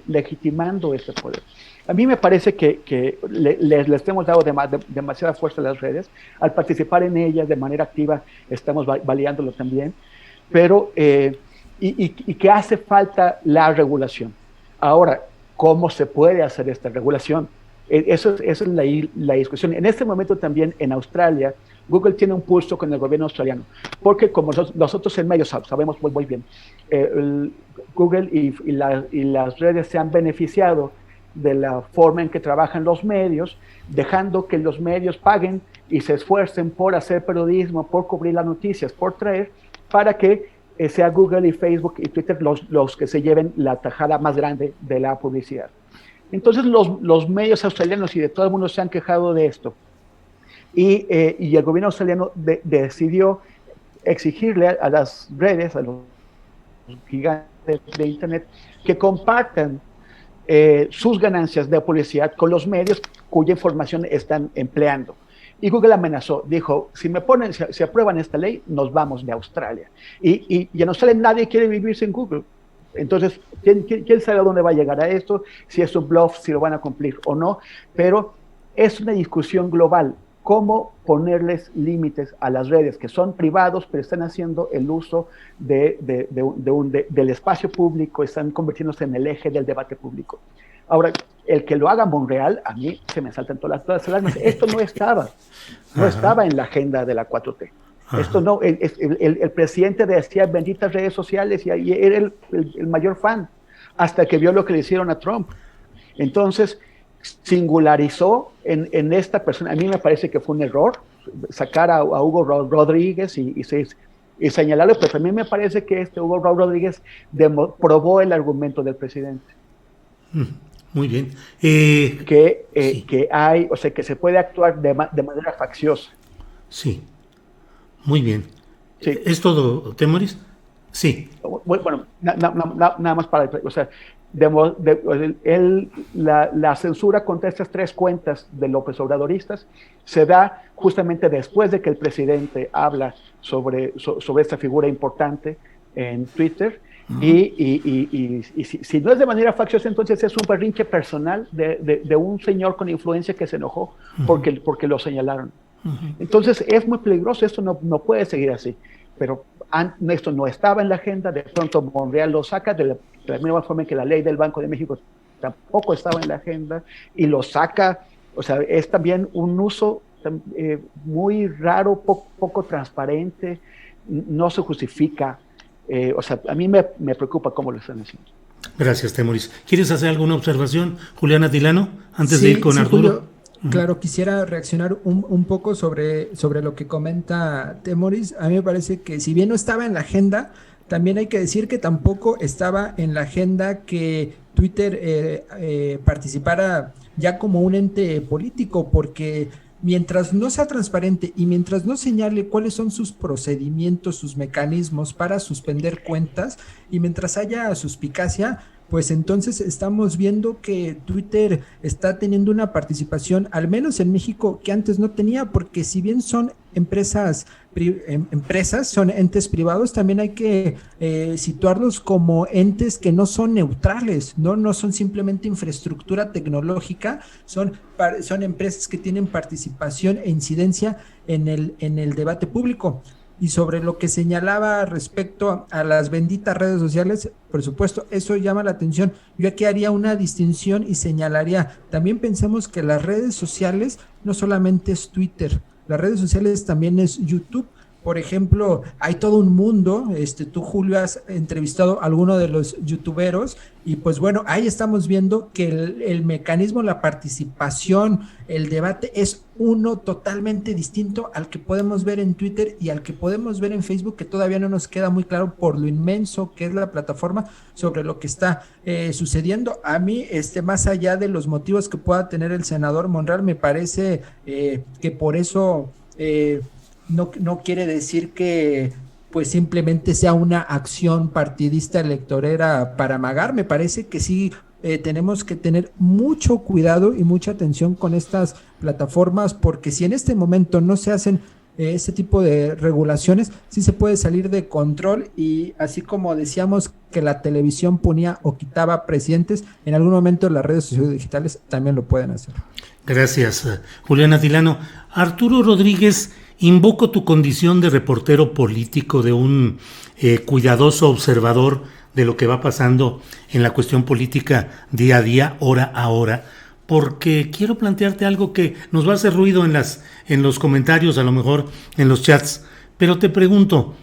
legitimando este poder. A mí me parece que les hemos dado demasiada fuerza a las redes. Al participar en ellas de manera activa estamos validándolo también, pero y que hace falta la regulación. Ahora, ¿cómo se puede hacer esta regulación? Eso es la discusión. En este momento también en Australia, Google tiene un pulso con el gobierno australiano, porque como nosotros en medios sabemos muy bien, Google y las redes se han beneficiado de la forma en que trabajan los medios, dejando que los medios paguen y se esfuercen por hacer periodismo, por cubrir las noticias, por traer, para que sea Google y Facebook y Twitter los que se lleven la tajada más grande de la publicidad. Entonces los medios australianos y de todo el mundo se han quejado de esto. Y el gobierno australiano decidió exigirle a las redes, a los gigantes de Internet, que compartan sus ganancias de publicidad con los medios cuya información están empleando. Y Google amenazó, dijo, si aprueban esta ley, nos vamos de Australia. Y en Australia nadie quiere vivir sin Google. Entonces, ¿quién sabe a dónde va a llegar a esto? Si es un bluff, si lo van a cumplir o no. Pero es una discusión global. ¿Cómo ponerles límites a las redes que son privados, pero están haciendo el uso del espacio público, están convirtiéndose en el eje del debate público? Ahora, el que lo haga Monreal, a mí se me saltan todas las alarmas. Esto no estaba en la agenda de la 4T. Ajá. Esto no, el presidente decía benditas redes sociales y era el mayor fan, hasta que vio lo que le hicieron a Trump. Entonces, singularizó en esta persona. A mí me parece que fue un error sacar a Hugo Rodríguez y señalarlo, pero también me parece que Hugo Rodríguez probó el argumento del presidente. Muy bien. Sí. Que hay, o sea, que se puede actuar de manera facciosa. Sí. Muy bien. Sí. ¿Es todo, Temoris? Sí. Bueno, nada más para, o sea, la censura contra estas 3 cuentas de López Obradoristas se da justamente después de que el presidente habla sobre esta figura importante en Twitter. Uh-huh. Y si no es de manera facciosa, entonces es un berrinche personal de un señor con influencia que se enojó porque lo señalaron. Uh-huh. Entonces es muy peligroso, esto no puede seguir así. Pero esto no estaba en la agenda, de pronto Monreal lo saca de la misma forma en que la ley del Banco de México tampoco estaba en la agenda y lo saca. O sea, es también un uso muy raro, poco transparente, no se justifica. O sea, a mí me preocupa cómo lo están haciendo. Gracias, Temoris. ¿Quieres hacer alguna observación, Julián Atilano, antes de ir con Arturo? Julio, claro, quisiera reaccionar un poco sobre lo que comenta Temoris. A mí me parece que si bien no estaba en la agenda, también hay que decir que tampoco estaba en la agenda que Twitter participara ya como un ente político, porque mientras no sea transparente y mientras no señale cuáles son sus procedimientos, sus mecanismos para suspender cuentas, y mientras haya suspicacia, pues entonces estamos viendo que Twitter está teniendo una participación, al menos en México, que antes no tenía, porque si bien son empresas, son entes privados, también hay que situarlos como entes que no son neutrales, no son simplemente infraestructura tecnológica, son empresas que tienen participación e incidencia en el debate público. Y sobre lo que señalaba respecto a las benditas redes sociales, por supuesto, eso llama la atención. Yo aquí haría una distinción y señalaría, también pensemos que las redes sociales no solamente es Twitter, las redes sociales también es YouTube. Por ejemplo, hay todo un mundo, tú, Julio, has entrevistado a alguno de los youtuberos y pues bueno, ahí estamos viendo que el mecanismo, la participación, el debate es uno totalmente distinto al que podemos ver en Twitter y al que podemos ver en Facebook, que todavía no nos queda muy claro por lo inmenso que es la plataforma sobre lo que está sucediendo. A mí, más allá de los motivos que pueda tener el senador Monreal, me parece que por eso... No quiere decir que pues simplemente sea una acción partidista electorera para amagar. Me parece que sí tenemos que tener mucho cuidado y mucha atención con estas plataformas, porque si en este momento no se hacen ese tipo de regulaciones, sí se puede salir de control, y así como decíamos que la televisión ponía o quitaba presidentes, en algún momento las redes sociales digitales también lo pueden hacer. Gracias, Julián Atilano. Arturo Rodríguez, invoco tu condición de reportero político, de un cuidadoso observador de lo que va pasando en la cuestión política día a día, hora a hora, porque quiero plantearte algo que nos va a hacer ruido en los comentarios, a lo mejor en los chats, pero te pregunto,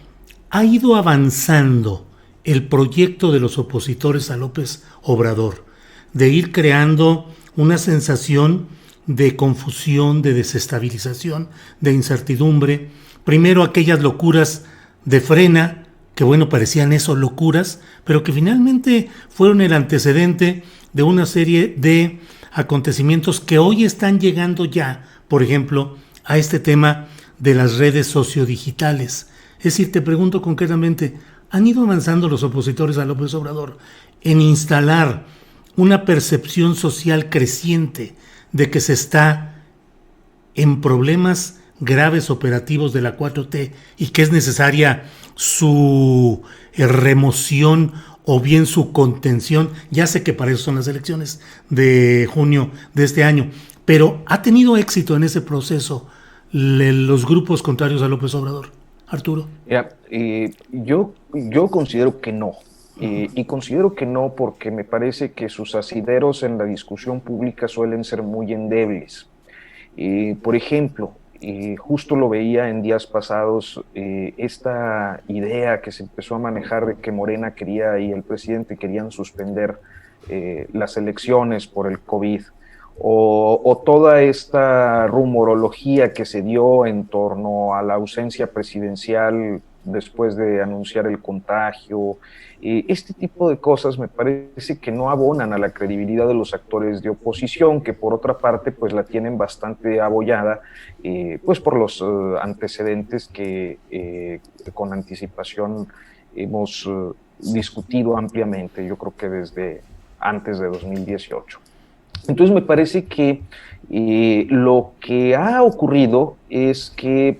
¿ha ido avanzando el proyecto de los opositores a López Obrador de ir creando una sensación de confusión, de desestabilización, de incertidumbre? Primero aquellas locuras de Frena, que bueno, parecían eso, locuras, pero que finalmente fueron el antecedente de una serie de acontecimientos que hoy están llegando ya, por ejemplo, a este tema de las redes sociodigitales. Es decir, te pregunto concretamente, ¿han ido avanzando los opositores a López Obrador en instalar una percepción social creciente de que se está en problemas graves operativos de la 4T y que es necesaria su remoción o bien su contención? Ya sé que para eso son las elecciones de junio de este año, pero ¿ha tenido éxito en ese proceso los grupos contrarios a López Obrador? Arturo. Yo considero que no. Y considero que no porque me parece que sus asideros en la discusión pública suelen ser muy endebles. Por ejemplo, justo lo veía en días pasados, esta idea que se empezó a manejar de que Morena quería y el presidente querían suspender las elecciones por el COVID, o toda esta rumorología que se dio en torno a la ausencia presidencial después de anunciar el contagio. Este tipo de cosas me parece que no abonan a la credibilidad de los actores de oposición, que por otra parte pues la tienen bastante abollada, pues por los antecedentes que con anticipación hemos discutido ampliamente, yo creo que desde antes de 2018. Entonces me parece que lo que ha ocurrido es que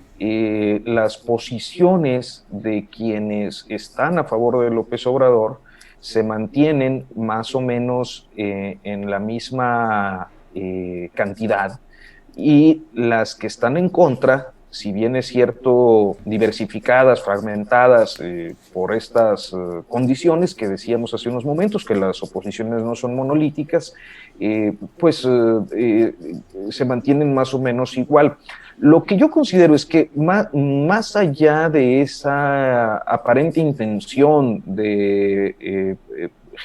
las posiciones de quienes están a favor de López Obrador se mantienen más o menos en la misma cantidad, y las que están en contra, si bien es cierto, diversificadas, fragmentadas por estas condiciones que decíamos hace unos momentos, que las oposiciones no son monolíticas, se mantienen más o menos igual. Lo que yo considero es que más allá de esa aparente intención de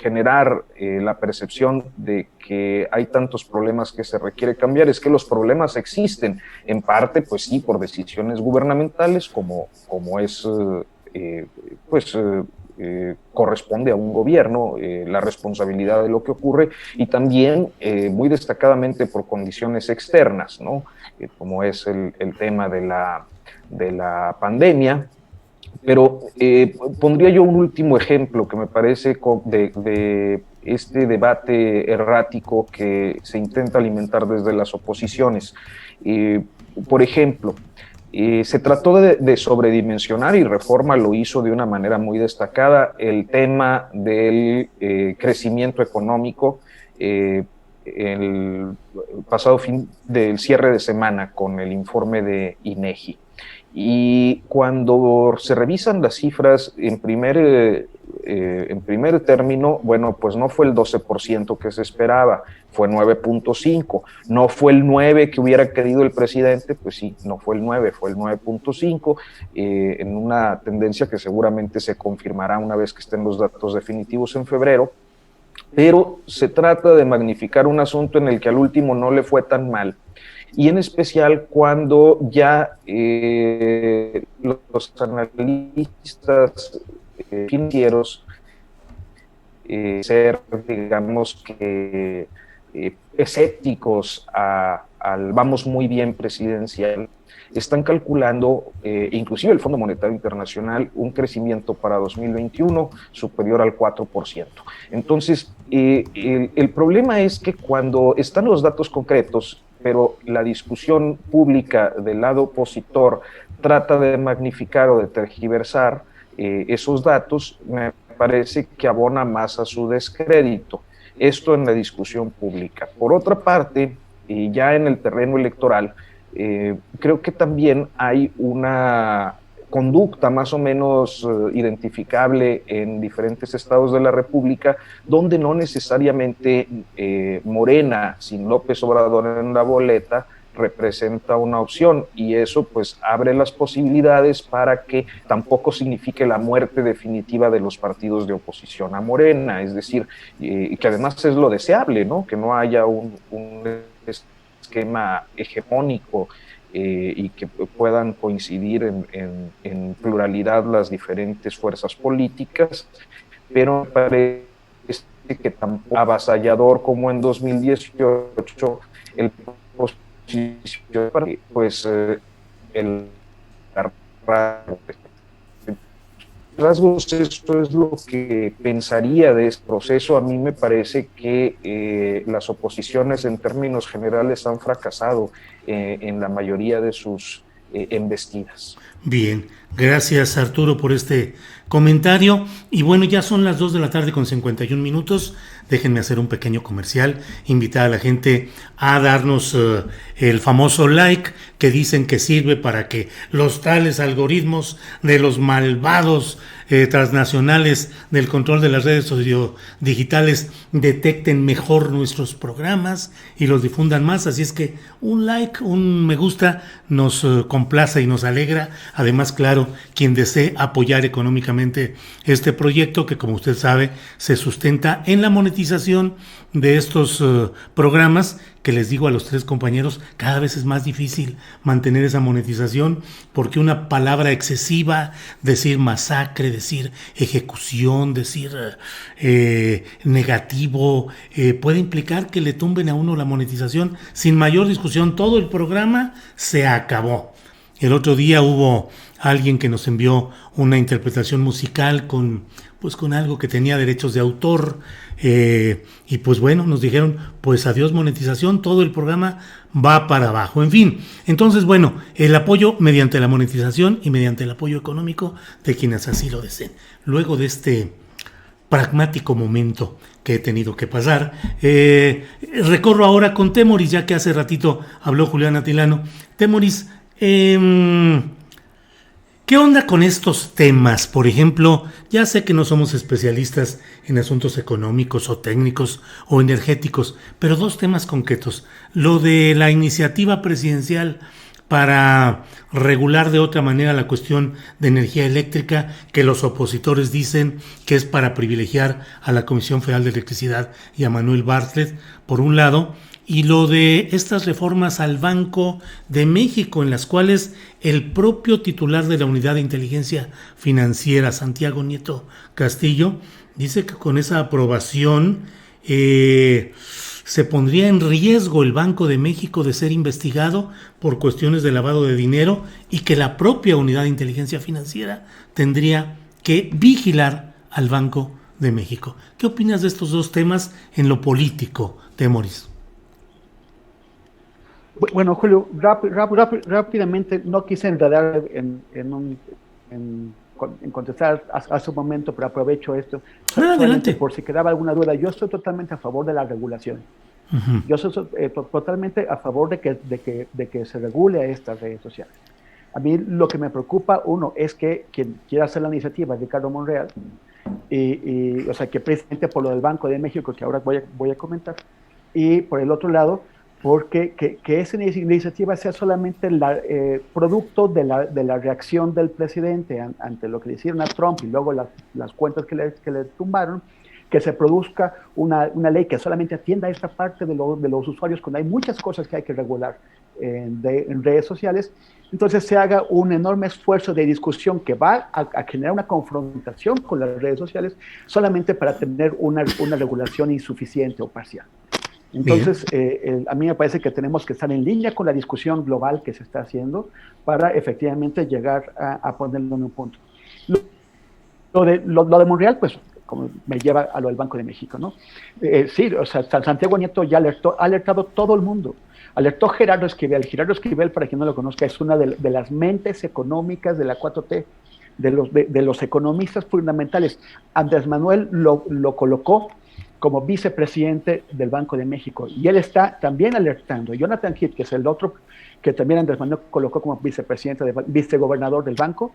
generar la percepción de que hay tantos problemas que se requiere cambiar, es que los problemas existen, en parte, pues sí, por decisiones gubernamentales, como es, corresponde a un gobierno la responsabilidad de lo que ocurre, y también muy destacadamente por condiciones externas, ¿no? Como es el tema de la pandemia. Pero pondría yo un último ejemplo que me parece de este debate errático que se intenta alimentar desde las oposiciones. Por ejemplo, Se trató de sobredimensionar, y Reforma lo hizo de una manera muy destacada, el tema del crecimiento económico el pasado fin del cierre de semana con el informe de INEGI. Y cuando se revisan las cifras en primer término, bueno, pues no fue el 12% que se esperaba, fue 9.5%. No fue el 9% que hubiera querido el presidente, pues sí, no fue el 9%, fue el 9.5%, en una tendencia que seguramente se confirmará una vez que estén los datos definitivos en febrero. Pero se trata de magnificar un asunto en el que al último no le fue tan mal, y en especial cuando ya los analistas financieros ser, digamos, que escépticos al vamos muy bien presidencial, están calculando, inclusive el Fondo Monetario Internacional, un crecimiento para 2021 superior al 4%. Entonces, el problema es que cuando están los datos concretos, pero la discusión pública del lado opositor trata de magnificar o de tergiversar esos datos, me parece que abona más a su descrédito. Esto en la discusión pública. Por otra parte, ya en el terreno electoral, creo que también hay una conducta más o menos identificable en diferentes estados de la República, donde no necesariamente Morena, sin López Obrador en la boleta, representa una opción, y eso pues abre las posibilidades para que tampoco signifique la muerte definitiva de los partidos de oposición a Morena, es decir, que además es lo deseable, ¿no? Que no haya un esquema hegemónico y que puedan coincidir en pluralidad las diferentes fuerzas políticas, pero me parece que tan avasallador como en 2018 el pues el rasgos, esto es lo que pensaría de este proceso. A mí me parece que las oposiciones en términos generales han fracasado en la mayoría de sus embestidas. Bien, gracias Arturo por este comentario. Y bueno, ya son las 2:51 p.m. Déjenme hacer un pequeño comercial, invitar a la gente a darnos el famoso like que dicen que sirve para que los tales algoritmos de los malvados transnacionales del control de las redes digitales detecten mejor nuestros programas y los difundan más. Así es que un like, un me gusta nos complace y nos alegra. Además, claro, quien desee apoyar económicamente este proyecto, que como usted sabe se sustenta en la monetización de estos programas, que les digo a los tres compañeros, cada vez es más difícil mantener esa monetización, porque una palabra excesiva, decir masacre, decir ejecución, decir negativo, puede implicar que le tumben a uno la monetización sin mayor discusión. Todo el programa se acabó. El otro día hubo alguien que nos envió una interpretación musical con algo que tenía derechos de autor, y pues bueno, nos dijeron pues adiós monetización, todo el programa va para abajo. En fin, entonces bueno, el apoyo mediante la monetización y mediante el apoyo económico de quienes así lo deseen. Luego de este pragmático momento que he tenido que pasar, recorro ahora con Temoris, ya que hace ratito habló Julián Atilano. Temoris, ¿qué onda con estos temas? Por ejemplo, ya sé que no somos especialistas en asuntos económicos o técnicos o energéticos, pero dos temas concretos. Lo de la iniciativa presidencial para regular de otra manera la cuestión de energía eléctrica, que los opositores dicen que es para privilegiar a la Comisión Federal de Electricidad y a Manuel Bartlett, por un lado, y lo de estas reformas al Banco de México, en las cuales el propio titular de la Unidad de Inteligencia Financiera, Santiago Nieto Castillo, dice que con esa aprobación se pondría en riesgo el Banco de México de ser investigado por cuestiones de lavado de dinero, y que la propia Unidad de Inteligencia Financiera tendría que vigilar al Banco de México. ¿Qué opinas de estos dos temas en lo político, Temoris? Bueno, Julio, rápidamente, no quise enredar en contestar a su momento, pero aprovecho esto. Adelante. Por si quedaba alguna duda, yo estoy totalmente a favor de la regulación. Uh-huh. Yo soy totalmente a favor de que se regule a estas redes sociales. A mí lo que me preocupa, uno, es que quien quiera hacer la iniciativa, Ricardo Monreal, o sea, que presidente por lo del Banco de México, que ahora voy a comentar, y por el otro lado, porque que esa iniciativa sea solamente producto de la reacción del presidente ante lo que le hicieron a Trump y luego las cuentas que le tumbaron, que se produzca una ley que solamente atienda a esta parte de los usuarios, cuando hay muchas cosas que hay que regular en redes sociales. Entonces se haga un enorme esfuerzo de discusión que va a generar una confrontación con las redes sociales solamente para tener una regulación insuficiente o parcial. Entonces, a mí me parece que tenemos que estar en línea con la discusión global que se está haciendo para efectivamente llegar a ponerlo en un punto. Lo de Monreal, pues, como me lleva a lo del Banco de México, ¿no? Sí, o sea, Santiago Nieto ya ha alertado todo el mundo. Alertó Gerardo Esquivel. Gerardo Esquivel, para quien no lo conozca, es una de las mentes económicas de la 4T, de los economistas fundamentales. Andrés Manuel lo colocó como vicepresidente del Banco de México, y él está también alertando. Jonathan Heath, que es el otro que también Andrés Manuel colocó como vicepresidente, vicegobernador del banco,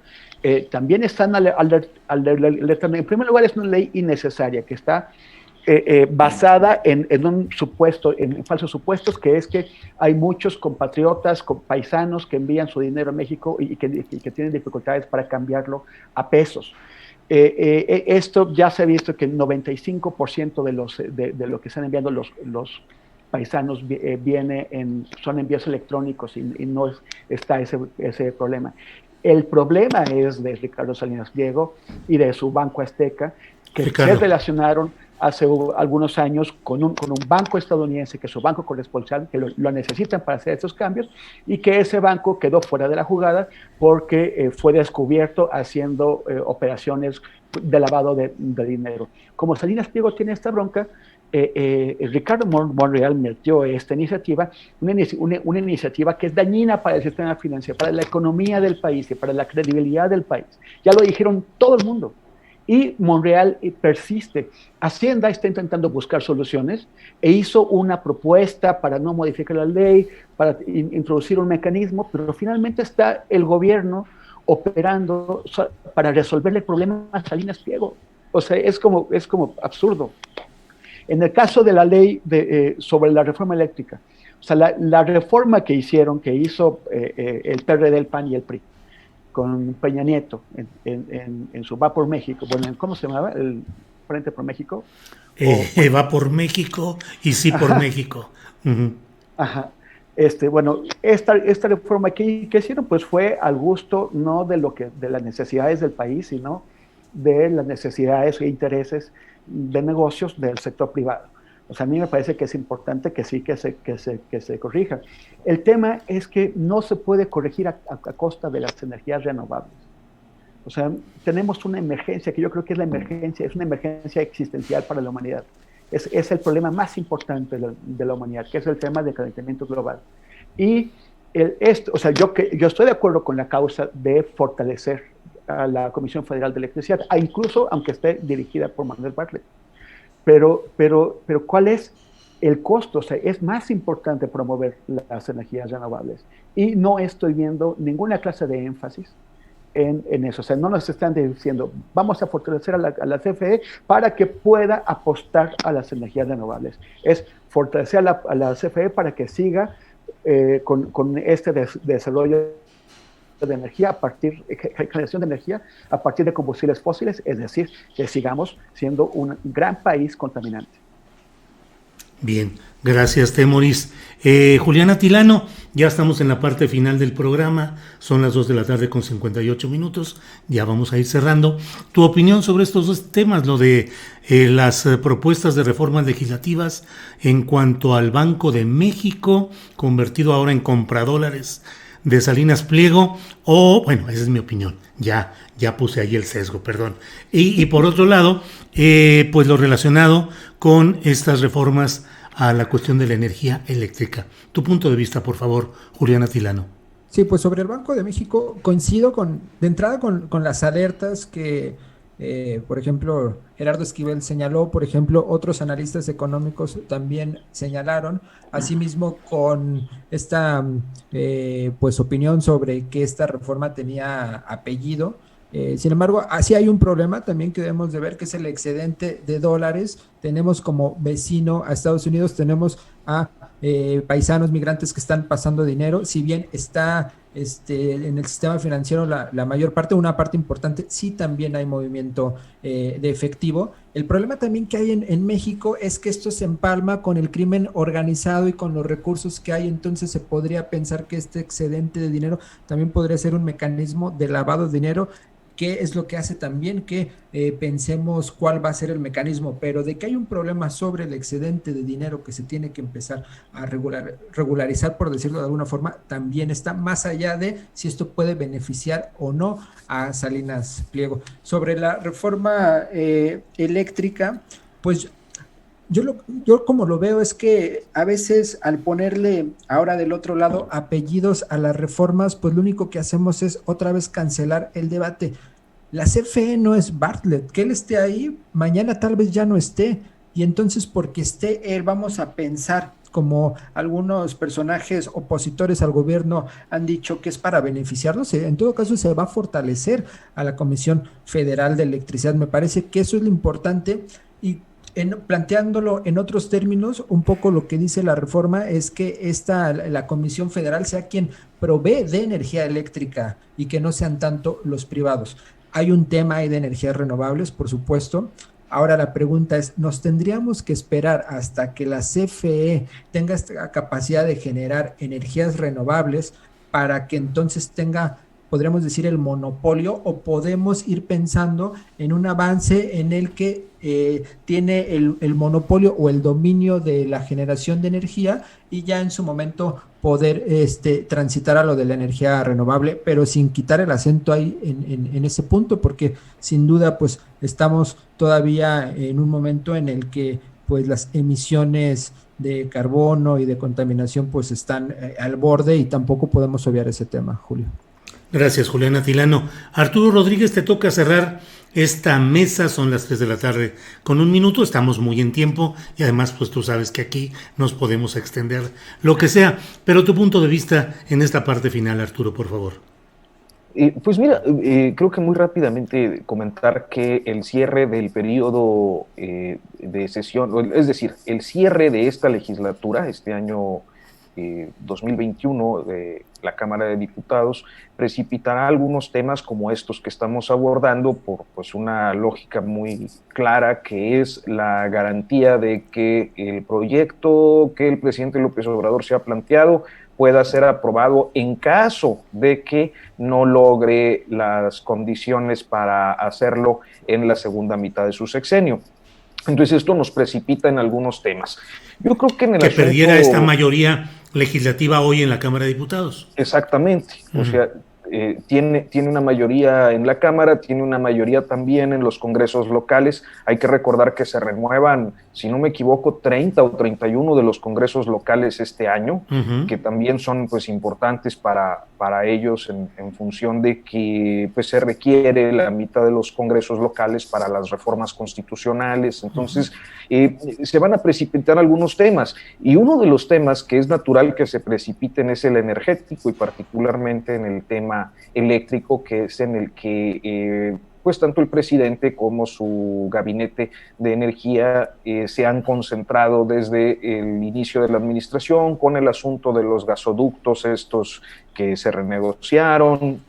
también están alertando. En primer lugar, es una ley innecesaria que está basada en un supuesto, en falsos supuestos, que es que hay muchos compatriotas, paisanos que envían su dinero a México y que tienen dificultades para cambiarlo a pesos. Esto ya se ha visto que el 95% de lo que están enviando los paisanos son envíos electrónicos y no está ese problema. El problema es de Ricardo Salinas Pliego y de su Banco Azteca, que se relacionaron hace algunos años con un banco estadounidense, que es su banco corresponsal, que lo necesitan para hacer estos cambios, y que ese banco quedó fuera de la jugada porque fue descubierto haciendo operaciones de lavado de dinero. Como Salinas Pliego tiene esta bronca, Ricardo Monreal metió esta iniciativa, una iniciativa que es dañina para el sistema financiero, para la economía del país y para la credibilidad del país. Ya lo dijeron todo el mundo. Y Monreal persiste. Hacienda está intentando buscar soluciones e hizo una propuesta para no modificar la ley, para introducir un mecanismo, pero finalmente está el gobierno operando para resolverle el problema a Salinas Pliego. O sea, es como absurdo. En el caso de la ley sobre la reforma eléctrica, o sea, la reforma que hizo el PRD, el PAN y el PRI, con Peña Nieto en su Va por México, bueno, ¿cómo se llamaba? ¿El Frente por México? Va por México y Sí por Ajá. México. Uh-huh. Ajá. Bueno, esta reforma que hicieron, pues fue al gusto no de las necesidades del país, sino de las necesidades e intereses de negocios del sector privado. O sea, a mí me parece que es importante que sí que se corrija. El tema es que no se puede corregir a costa de las energías renovables. O sea, tenemos una emergencia que yo creo que es una emergencia existencial para la humanidad. Es el problema más importante de la humanidad, que es el tema del calentamiento global. Y o sea, yo estoy de acuerdo con la causa de fortalecer a la Comisión Federal de Electricidad, incluso aunque esté dirigida por Manuel Bartlett. Pero ¿cuál es el costo? O sea, es más importante promover las energías renovables. Y no estoy viendo ninguna clase de énfasis en eso. O sea, no nos están diciendo, vamos a fortalecer a la CFE para que pueda apostar a las energías renovables. Es fortalecer a la CFE para que siga con este desarrollo de energía generación de energía a partir de combustibles fósiles, es decir, que sigamos siendo un gran país contaminante. Bien, gracias, Temoris. Juliana Tilano, ya estamos en la parte final del programa, son las 2 de la tarde con 58 minutos, ya vamos a ir cerrando. Tu opinión sobre estos dos temas, lo de las propuestas de reformas legislativas en cuanto al Banco de México, convertido ahora en compradólares de Salinas Pliego, bueno, esa es mi opinión, ya puse ahí el sesgo, perdón. Y por otro lado, pues lo relacionado con estas reformas a la cuestión de la energía eléctrica. Tu punto de vista, por favor, Julián Atilano. Sí, pues sobre el Banco de México coincido de entrada con las alertas que, por ejemplo, Gerardo Esquivel señaló, por ejemplo, otros analistas económicos también señalaron, asimismo con esta pues opinión sobre que esta reforma tenía apellido. Sin embargo, así hay un problema también que debemos de ver, que es el excedente de dólares. Tenemos como vecino a Estados Unidos, tenemos a paisanos migrantes que están pasando dinero, si bien está en el sistema financiero la mayor parte, una parte importante, sí también hay movimiento de efectivo. El problema también que hay en México es que esto se empalma con el crimen organizado y con los recursos que hay, entonces se podría pensar que este excedente de dinero también podría ser un mecanismo de lavado de dinero, que es lo que hace también que pensemos cuál va a ser el mecanismo, pero de que hay un problema sobre el excedente de dinero que se tiene que empezar a regularizar, por decirlo de alguna forma, también está, más allá de si esto puede beneficiar o no a Salinas Pliego. Sobre la reforma eléctrica, pues yo como lo veo es que a veces al ponerle ahora del otro lado apellidos a las reformas, pues lo único que hacemos es otra vez cancelar el debate. La CFE no es Bartlett, que él esté ahí, mañana tal vez ya no esté, y entonces porque esté él vamos a pensar, como algunos personajes opositores al gobierno han dicho que es para beneficiarnos, en todo caso se va a fortalecer a la Comisión Federal de Electricidad. Me parece que eso es lo importante, y planteándolo en otros términos, un poco lo que dice la reforma es que la Comisión Federal sea quien provee de energía eléctrica y que no sean tanto los privados. Hay un tema ahí de energías renovables, por supuesto. Ahora la pregunta es, ¿nos tendríamos que esperar hasta que la CFE tenga esta capacidad de generar energías renovables para que entonces tenga, podríamos decir, el monopolio, o podemos ir pensando en un avance en el que tiene el monopolio o el dominio de la generación de energía y ya en su momento poder transitar a lo de la energía renovable, pero sin quitar el acento ahí en ese punto, porque sin duda pues estamos todavía en un momento en el que pues las emisiones de carbono y de contaminación pues están al borde, y tampoco podemos obviar ese tema, Julio. Gracias, Julián Atilano. Arturo Rodríguez, te toca cerrar esta mesa, son las 3 de la tarde con 1 minuto, estamos muy en tiempo y además pues tú sabes que aquí nos podemos extender lo que sea, pero tu punto de vista en esta parte final, Arturo, por favor. Pues mira, creo que muy rápidamente comentar que el cierre del periodo de sesión, es decir, el cierre de esta legislatura, este año 2021 de la Cámara de Diputados, precipitará algunos temas como estos que estamos abordando por pues una lógica muy clara, que es la garantía de que el proyecto que el presidente López Obrador se ha planteado pueda ser aprobado en caso de que no logre las condiciones para hacerlo en la segunda mitad de su sexenio. Entonces esto nos precipita en algunos temas. Yo creo que en el que perdiera esta mayoría legislativa hoy en la Cámara de Diputados. Exactamente, o sea, tiene una mayoría en la Cámara, tiene una mayoría también en los congresos locales. Hay que recordar que se renuevan, si no me equivoco, 30 o 31 de los congresos locales este año, que también son pues importantes para ellos en función de que pues se requiere la mitad de los congresos locales para las reformas constitucionales. Entonces se van a precipitar algunos temas, y uno de los temas que es natural que se precipiten es el energético, y particularmente en el tema eléctrico, que es en el que pues tanto el presidente como su gabinete de energía se han concentrado desde el inicio de la administración, con el asunto de los gasoductos estos que se renegociaron,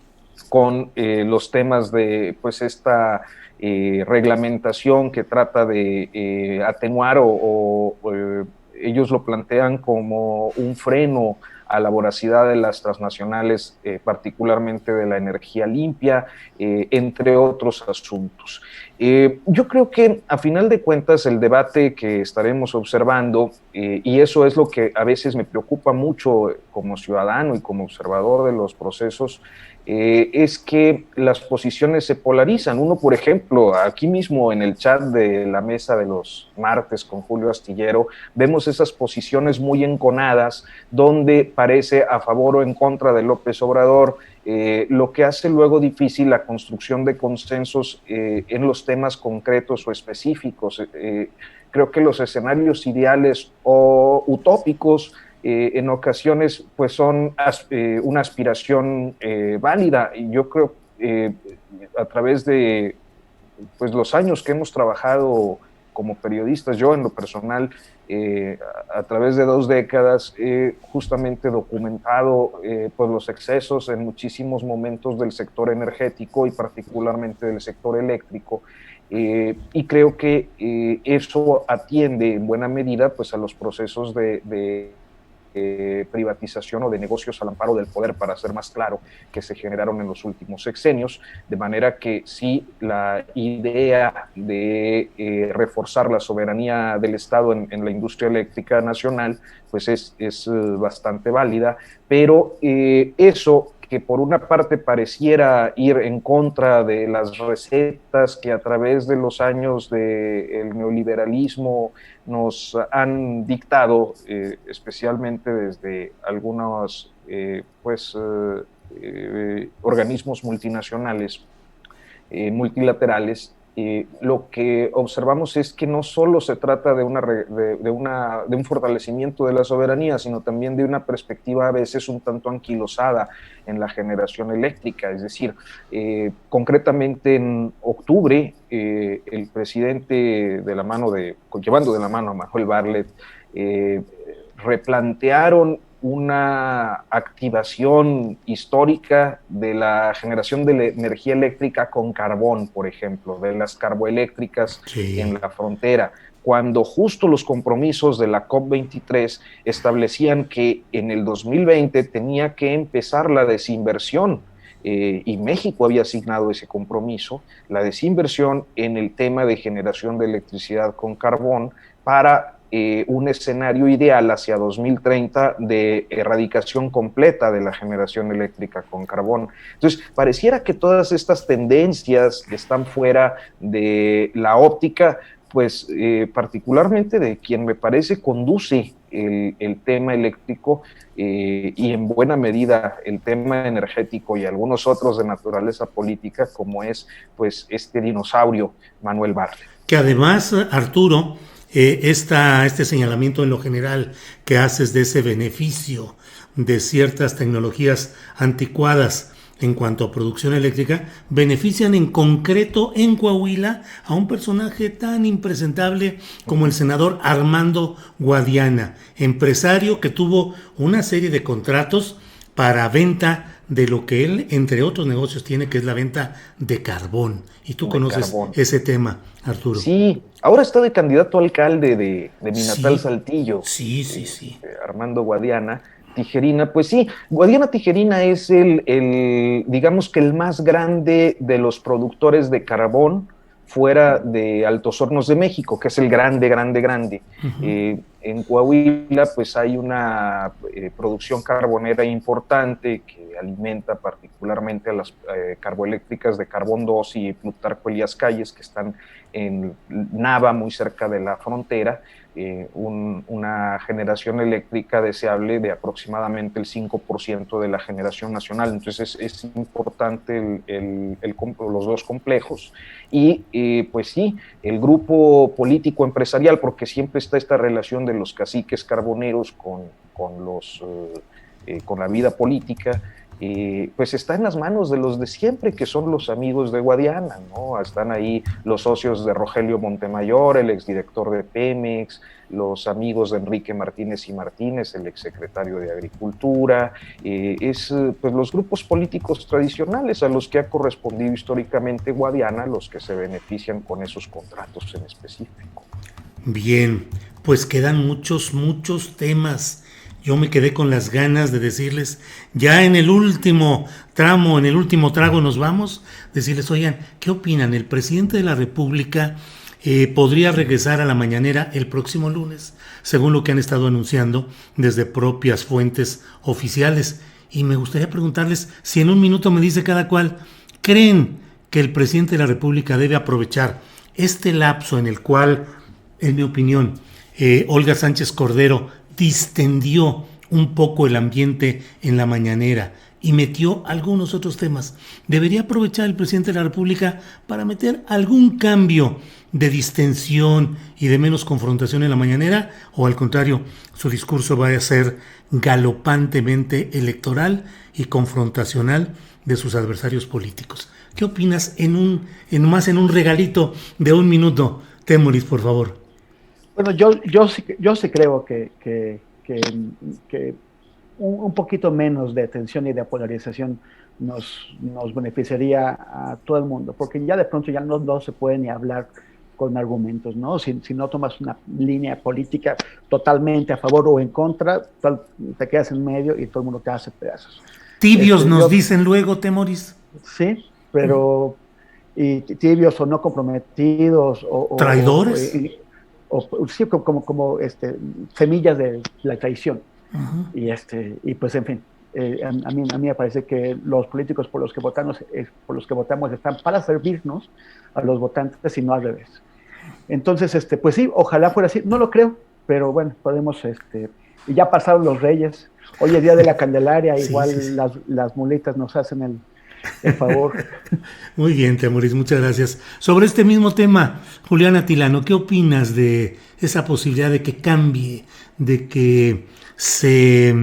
con los temas de pues esta reglamentación que trata de atenuar o ellos lo plantean como un freno a la voracidad de las transnacionales, particularmente de la energía limpia, entre otros asuntos. Yo creo que a final de cuentas el debate que estaremos observando, y eso es lo que a veces me preocupa mucho como ciudadano y como observador de los procesos, es que las posiciones se polarizan. Uno, por ejemplo, aquí mismo en el chat de la mesa de los martes con Julio Astillero, vemos esas posiciones muy enconadas, donde parece a favor o en contra de López Obrador, lo que hace luego difícil la construcción de consensos en los temas concretos o específicos. Creo que los escenarios ideales o utópicos en ocasiones pues son una aspiración válida, y yo creo a través de pues los años que hemos trabajado como periodistas, yo en lo personal a través de 2 décadas he justamente documentado pues los excesos en muchísimos momentos del sector energético y particularmente del sector eléctrico, y creo que eso atiende en buena medida pues a los procesos de privatización o de negocios al amparo del poder, para ser más claro, que se generaron en los últimos sexenios, de manera que sí, la idea de reforzar la soberanía del Estado en la industria eléctrica nacional, pues es bastante válida, pero eso que por una parte pareciera ir en contra de las recetas que a través de los años del neoliberalismo nos han dictado, especialmente desde algunos organismos multinacionales, multilaterales, lo que observamos es que no solo se trata de un fortalecimiento de la soberanía, sino también de una perspectiva a veces un tanto anquilosada en la generación eléctrica. Es decir, concretamente en octubre, el presidente, llevando de la mano a Manuel Bartlett, replantearon una activación histórica de la generación de energía eléctrica con carbón, por ejemplo, de las carboeléctricas en la frontera, cuando justo los compromisos de la COP23 establecían que en el 2020 tenía que empezar la desinversión, y México había asignado ese compromiso, la desinversión en el tema de generación de electricidad con carbón para un escenario ideal hacia 2030 de erradicación completa de la generación eléctrica con carbón. Entonces, pareciera que todas estas tendencias están fuera de la óptica, pues particularmente de quien me parece conduce el tema eléctrico y en buena medida el tema energético y algunos otros de naturaleza política, como es pues este dinosaurio Manuel Bartlett. Que además, Arturo, este señalamiento en lo general que haces de ese beneficio de ciertas tecnologías anticuadas en cuanto a producción eléctrica, benefician en concreto en Coahuila a un personaje tan impresentable como el senador Armando Guadiana, empresario que tuvo una serie de contratos para venta de lo que él, entre otros negocios, tiene, que es la venta de carbón. Y tú conoces ese tema, Arturo. Sí, ahora está de candidato a alcalde de mi natal Saltillo. Sí. Armando Guadiana Tijerina. Pues sí, Guadiana Tijerina es digamos que el más grande de los productores de carbón fuera de Altos Hornos de México, que es el grande. Uh-huh. En Coahuila pues hay una producción carbonera importante que alimenta particularmente a las carboeléctricas de Carbón 2 y Plutarco Elías Calles, que están en Nava, muy cerca de la frontera, una generación eléctrica deseable de aproximadamente el 5% de la generación nacional. Entonces es importante los dos complejos y pues sí, el grupo político empresarial, porque siempre está esta relación de los caciques carboneros con la vida política, pues está en las manos de los de siempre, que son los amigos de Guadiana, ¿no? Están ahí los socios de Rogelio Montemayor, el exdirector de Pemex, los amigos de Enrique Martínez y Martínez, el exsecretario de Agricultura, pues los grupos políticos tradicionales a los que ha correspondido históricamente Guadiana, los que se benefician con esos contratos en específico. Bien, pues quedan muchos temas. Yo me quedé con las ganas de decirles, ya en el último tramo, en el último trago nos vamos, decirles, oigan, ¿qué opinan? El presidente de la República podría regresar a la mañanera el próximo lunes, según lo que han estado anunciando desde propias fuentes oficiales. y me gustaría preguntarles si en un minuto me dice cada cual, ¿creen que el presidente de la República debe aprovechar este lapso en el cual, en mi opinión, Olga Sánchez Cordero distendió un poco el ambiente en la mañanera y metió algunos otros temas? ¿Debería aprovechar el presidente de la República para meter algún cambio de distensión y de menos confrontación en la mañanera? ¿O al contrario, su discurso va a ser galopantemente electoral y confrontacional de sus adversarios políticos? ¿Qué opinas en un regalito de un minuto? Temoris, por favor. Bueno, yo sí creo que un poquito menos de tensión y de polarización nos beneficiaría a todo el mundo, porque ya de pronto ya no se puede ni hablar con argumentos, ¿no? Si no tomas una línea política totalmente a favor o en contra, te quedas en medio y todo el mundo te hace pedazos. Tibios nos dicen luego, Temoris. Sí, pero y tibios o no comprometidos o traidores. Sí, como semillas de la traición. Uh-huh. Y pues en fin, a mí me parece que los políticos por los que votamos están para servirnos a los votantes y no al revés. Entonces, pues sí, ojalá fuera así. No lo creo, pero bueno, podemos, y ya pasaron los Reyes. Hoy es día de la Candelaria, igual sí. Las muletas nos hacen el favor. Muy bien, Temoris, muchas gracias. Sobre este mismo tema, Julián Atilano, ¿qué opinas de esa posibilidad de que cambie, de que se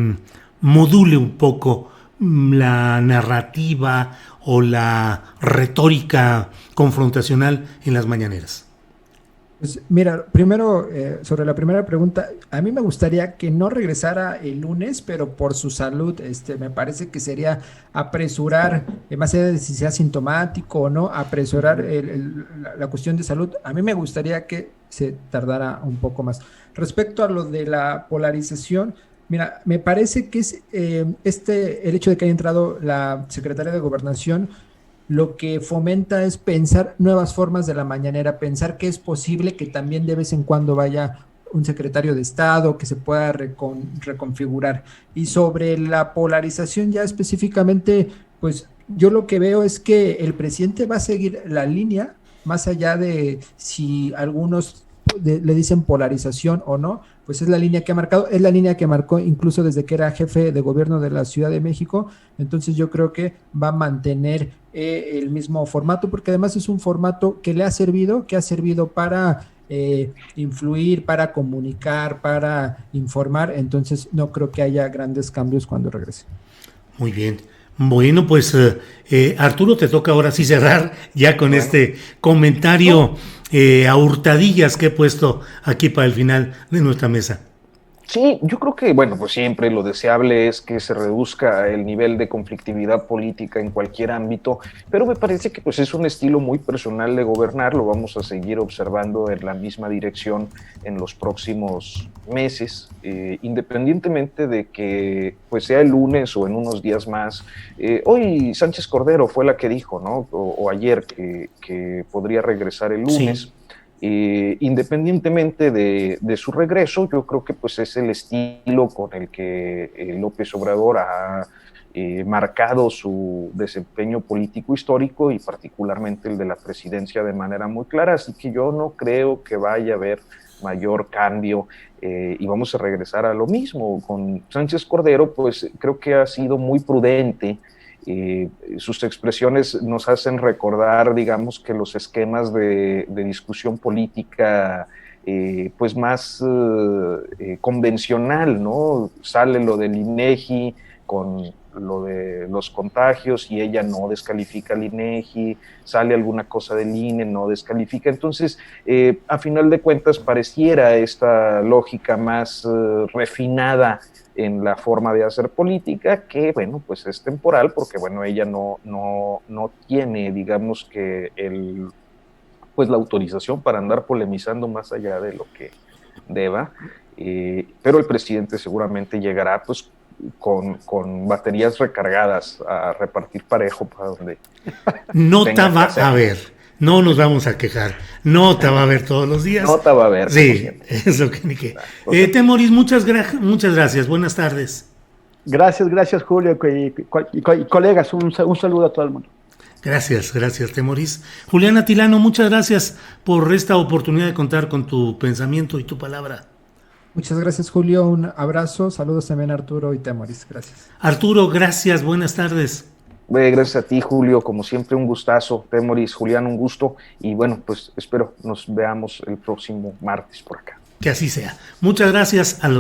module un poco la narrativa o la retórica confrontacional en las mañaneras? Pues mira, primero, sobre la primera pregunta, a mí me gustaría que no regresara el lunes, pero por su salud, me parece que sería apresurar, más allá de si sea sintomático o no, apresurar la cuestión de salud. A mí me gustaría que se tardara un poco más. Respecto a lo de la polarización, mira, me parece que es el hecho de que haya entrado la secretaria de Gobernación, lo que fomenta es pensar nuevas formas de la mañanera, pensar que es posible que también de vez en cuando vaya un secretario de Estado, que se pueda reconfigurar. Y sobre la polarización ya específicamente, pues yo lo que veo es que el presidente va a seguir la línea, más allá de si algunos le dicen polarización o no, pues es la línea que ha marcado, es la línea que marcó incluso desde que era jefe de gobierno de la Ciudad de México. Entonces yo creo que va a mantener el mismo formato, porque además es un formato que le ha servido, para influir, para comunicar, para informar. Entonces no creo que haya grandes cambios cuando regrese. Muy bien. Bueno, pues Arturo, te toca ahora sí cerrar ya con este comentario a hurtadillas que he puesto aquí para el final de nuestra mesa. Sí, yo creo que, bueno, pues siempre lo deseable es que se reduzca el nivel de conflictividad política en cualquier ámbito, pero me parece que pues es un estilo muy personal de gobernar, lo vamos a seguir observando en la misma dirección en los próximos meses, independientemente de que pues sea el lunes o en unos días más. Hoy Sánchez Cordero fue la que dijo, ¿no? O ayer que podría regresar el lunes. Sí. Independientemente de su regreso, yo creo que pues es el estilo con el que López Obrador ha marcado su desempeño político histórico y particularmente el de la presidencia de manera muy clara, así que yo no creo que vaya a haber mayor cambio y vamos a regresar a lo mismo. Con Sánchez Cordero pues creo que ha sido muy prudente. Sus expresiones nos hacen recordar, digamos, que los esquemas de discusión política pues más convencional, ¿no? Sale lo del INEGI con lo de los contagios y ella no descalifica al INEGI, sale alguna cosa del INE, no descalifica. Entonces, a final de cuentas, pareciera esta lógica más refinada en la forma de hacer política, que bueno, pues es temporal, porque bueno, ella no tiene, digamos que pues la autorización para andar polemizando más allá de lo que deba, pero el presidente seguramente llegará pues con baterías recargadas a repartir parejo para donde nota va a haber. No nos vamos a quejar. Nota va a haber todos los días. Nota va a haber. Sí, es lo que ni que. Temoris, muchas gracias. Buenas tardes. Gracias Julio y colegas, un saludo a todo el mundo. Gracias, Temoris. Julián Atilano, muchas gracias por esta oportunidad de contar con tu pensamiento y tu palabra. Muchas gracias, Julio. Un abrazo. Saludos también a Arturo y Temoris. Gracias. Arturo, gracias. Buenas tardes. Gracias a ti, Julio. Como siempre, un gustazo. Temoris, Julián, un gusto. Y bueno, pues espero nos veamos el próximo martes por acá. Que así sea. Muchas gracias a los